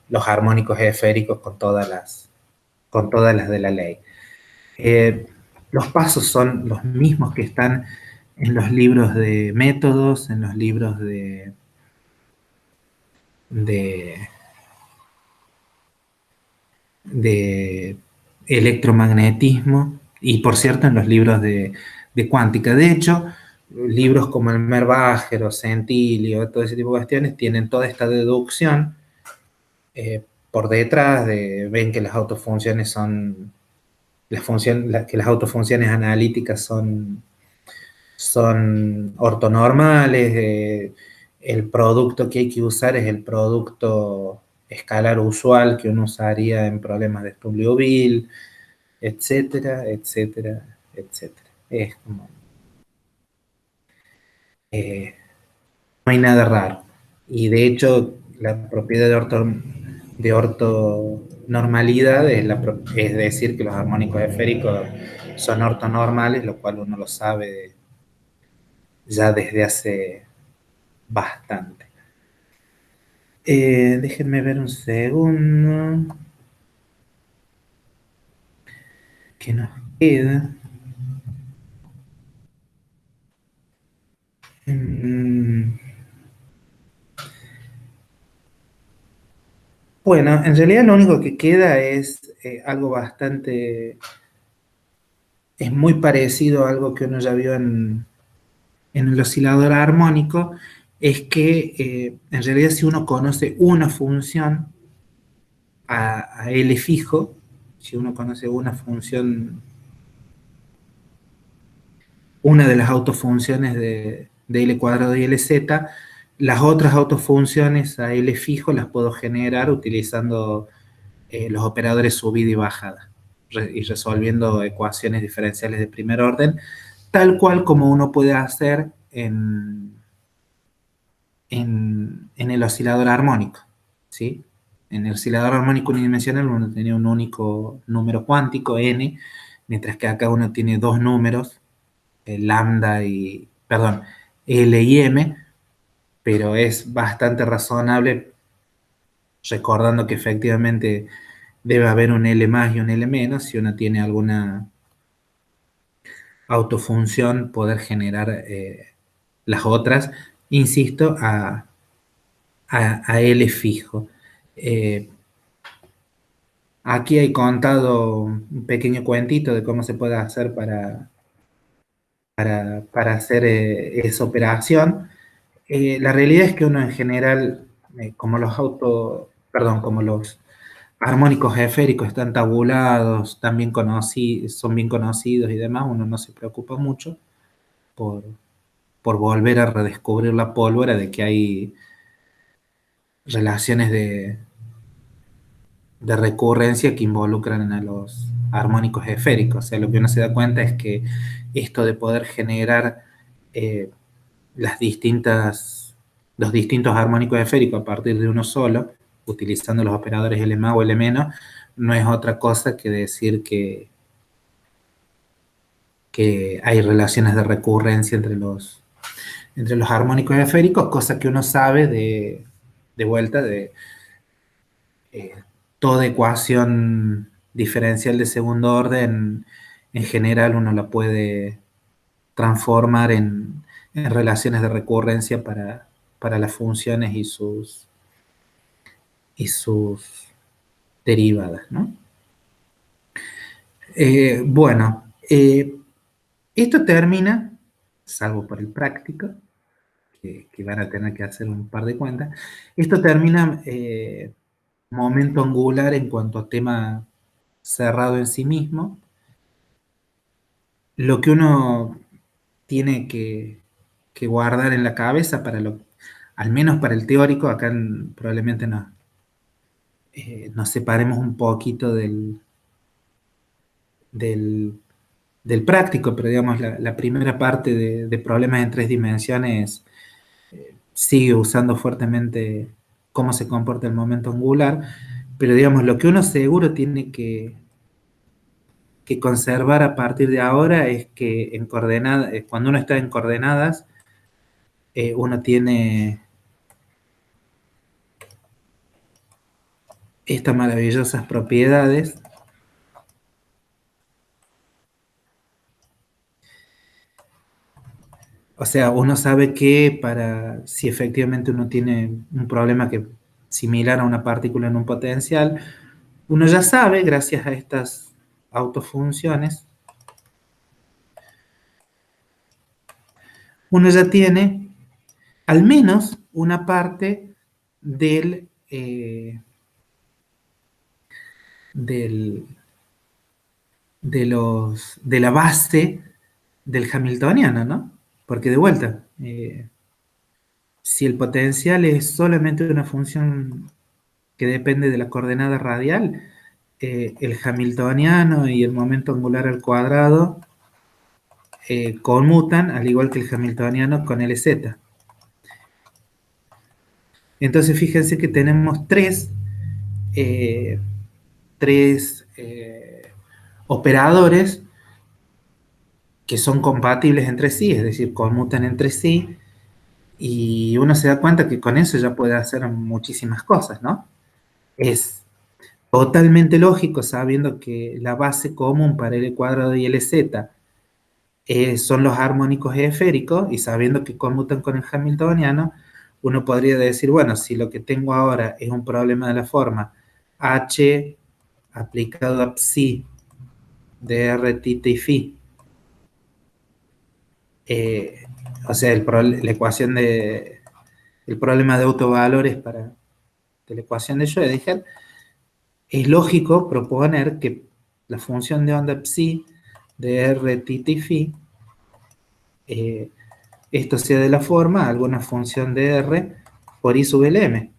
los armónicos esféricos con todas las de la ley. Los pasos son los mismos que están en los libros de métodos, en los libros de, de electromagnetismo y, por cierto, en los libros de cuántica. De hecho, libros como el Merbacher o Centilio, todo ese tipo de cuestiones, tienen toda esta deducción por detrás ven que las autofunciones son, que las autofunciones analíticas son ortonormales, el producto que hay que usar es el producto escalar usual que uno usaría en problemas de Stub-Liouville, etcétera, etcétera, etcétera. Es como, eh, no hay nada raro. Y de hecho, la propiedad de ortonormalidad es decir que los armónicos esféricos son ortonormales, lo cual uno lo sabe ya desde hace bastante. Déjenme ver un segundo. ¿Qué nos queda? Mm, Bueno, en realidad lo único que queda es algo bastante, es muy parecido a algo que uno ya vio en el oscilador armónico, es que en realidad si uno conoce una función a L fijo, si uno conoce una función, una de las autofunciones de L cuadrado y LZ, las otras autofunciones a L fijo las puedo generar utilizando los operadores subida y bajada y resolviendo ecuaciones diferenciales de primer orden, tal cual como uno puede hacer en el oscilador armónico, ¿sí? En el oscilador armónico unidimensional uno tenía un único número cuántico, n, mientras que acá uno tiene dos números, lambda y, perdón, L y M, pero es bastante razonable recordando que efectivamente debe haber un L más y un L menos si uno tiene alguna autofunción poder generar las otras, insisto, a L fijo. Eh, Aquí hay contado un pequeño cuentito de cómo se puede hacer para hacer esa operación. La realidad es que uno en general, como los armónicos esféricos están tabulados, están bien son bien conocidos y demás, uno no se preocupa mucho por, por volver a redescubrir la pólvora de que hay relaciones de recurrencia que involucran a los armónicos esféricos. O sea, lo que uno se da cuenta es que esto de poder generar eh, los distintos armónicos esféricos a partir de uno solo, utilizando los operadores L más o L menos, no es otra cosa que decir que hay relaciones de recurrencia entre los armónicos esféricos, cosa que uno sabe de vuelta de eh, toda ecuación diferencial de segundo orden, en general uno la puede transformar en relaciones de recurrencia para las funciones y sus derivadas, ¿no? Bueno, esto termina, salvo por el práctico, que van a tener que hacer un par de cuentas, esto termina momento angular en cuanto a tema cerrado en sí mismo. Lo que uno tiene que guardar en la cabeza al menos para el teórico, acá probablemente nos separemos un poquito del, del práctico, pero digamos la primera parte de problemas en tres dimensiones sigue usando fuertemente cómo se comporta el momento angular, pero digamos lo que uno seguro tiene que conservar a partir de ahora es que cuando uno está en coordenadas, uno tiene estas maravillosas propiedades. O sea, uno sabe que si efectivamente uno tiene un problema similar a una partícula en un potencial, uno ya sabe, gracias a estas autofunciones, uno ya tiene al menos una parte del, de la base del hamiltoniano, ¿no? Porque de vuelta, si el potencial es solamente una función que depende de la coordenada radial, el hamiltoniano y el momento angular al cuadrado conmutan, al igual que el hamiltoniano con LZ. Entonces fíjense que tenemos eh, tres operadores que son compatibles entre sí, es decir, conmutan entre sí, y uno se da cuenta que con eso ya puede hacer muchísimas cosas, ¿no? Es totalmente lógico, sabiendo que la base común para L cuadrado y LZ son los armónicos esféricos, y sabiendo que conmutan con el hamiltoniano, uno podría decir, bueno, si lo que tengo ahora es un problema de la forma H aplicado a psi de R, tita y phi, eh, o sea, la ecuación el problema de autovalores de la ecuación de Schrödinger, es lógico proponer que la función de onda psi de R, tita y phi, eh, esto sea de la forma alguna función de R por I sub Lm.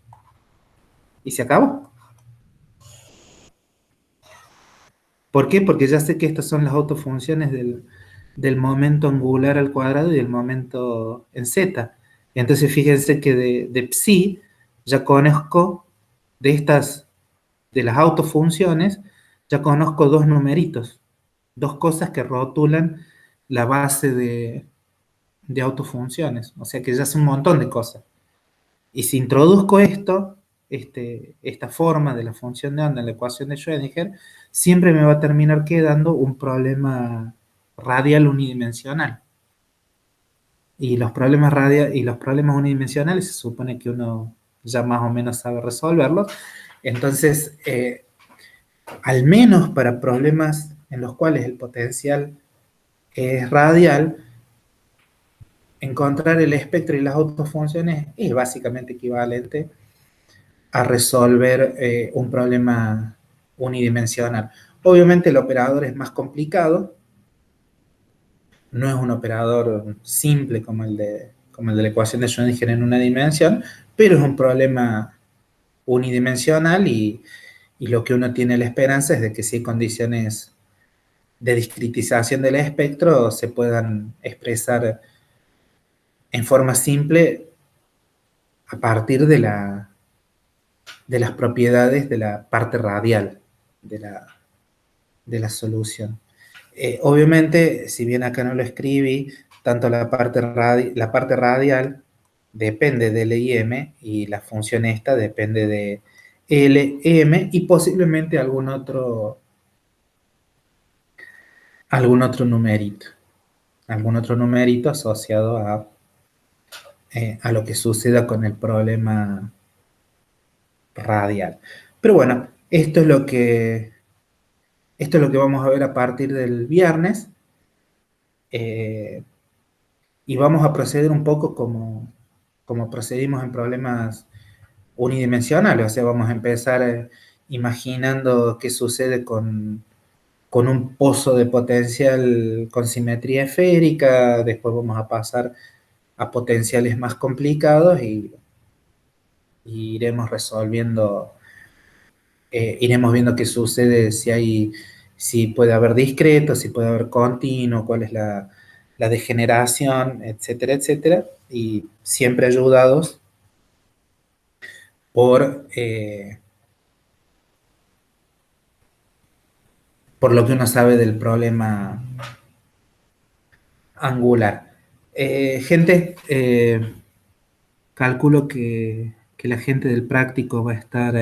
Y se acabó. ¿Por qué? Porque ya sé que estas son las autofunciones del momento angular al cuadrado y del momento en z. Entonces fíjense que de psi ya conozco de estas, de las autofunciones, ya conozco dos numeritos, dos cosas que rotulan la base de autofunciones. O sea que ya hace un montón de cosas. Y si introduzco esta forma de la función de onda en la ecuación de Schrödinger, siempre me va a terminar quedando un problema radial unidimensional. Y los problemas unidimensionales se supone que uno ya más o menos sabe resolverlos. Entonces, al menos para problemas en los cuales el potencial es radial, encontrar el espectro y las autofunciones es básicamente equivalente a resolver un problema unidimensional. Obviamente el operador es más complicado, no es un operador simple como el de la ecuación de Schrödinger en una dimensión, pero es un problema unidimensional, y lo que uno tiene la esperanza es de que si hay condiciones de discretización del espectro se puedan expresar en forma simple a partir de las propiedades de la parte radial de de la solución. Obviamente, si bien acá no lo escribí, tanto la parte radial depende de L y M, y la función esta depende de L, M y posiblemente algún otro numerito asociado a lo que suceda con el problema radial. Pero bueno, esto es lo que vamos a ver a partir del viernes. Eh, y vamos a proceder un poco como procedimos en problemas unidimensionales. O sea, vamos a empezar imaginando qué sucede con un pozo de potencial con simetría esférica. Después vamos a pasar a potenciales más complicados, y iremos resolviendo, iremos viendo qué sucede, si puede haber discreto, si puede haber continuo, cuál es la degeneración, etcétera, etcétera, y siempre ayudados por, por lo que uno sabe del problema angular. Gente, calculo que la gente del práctico va a estar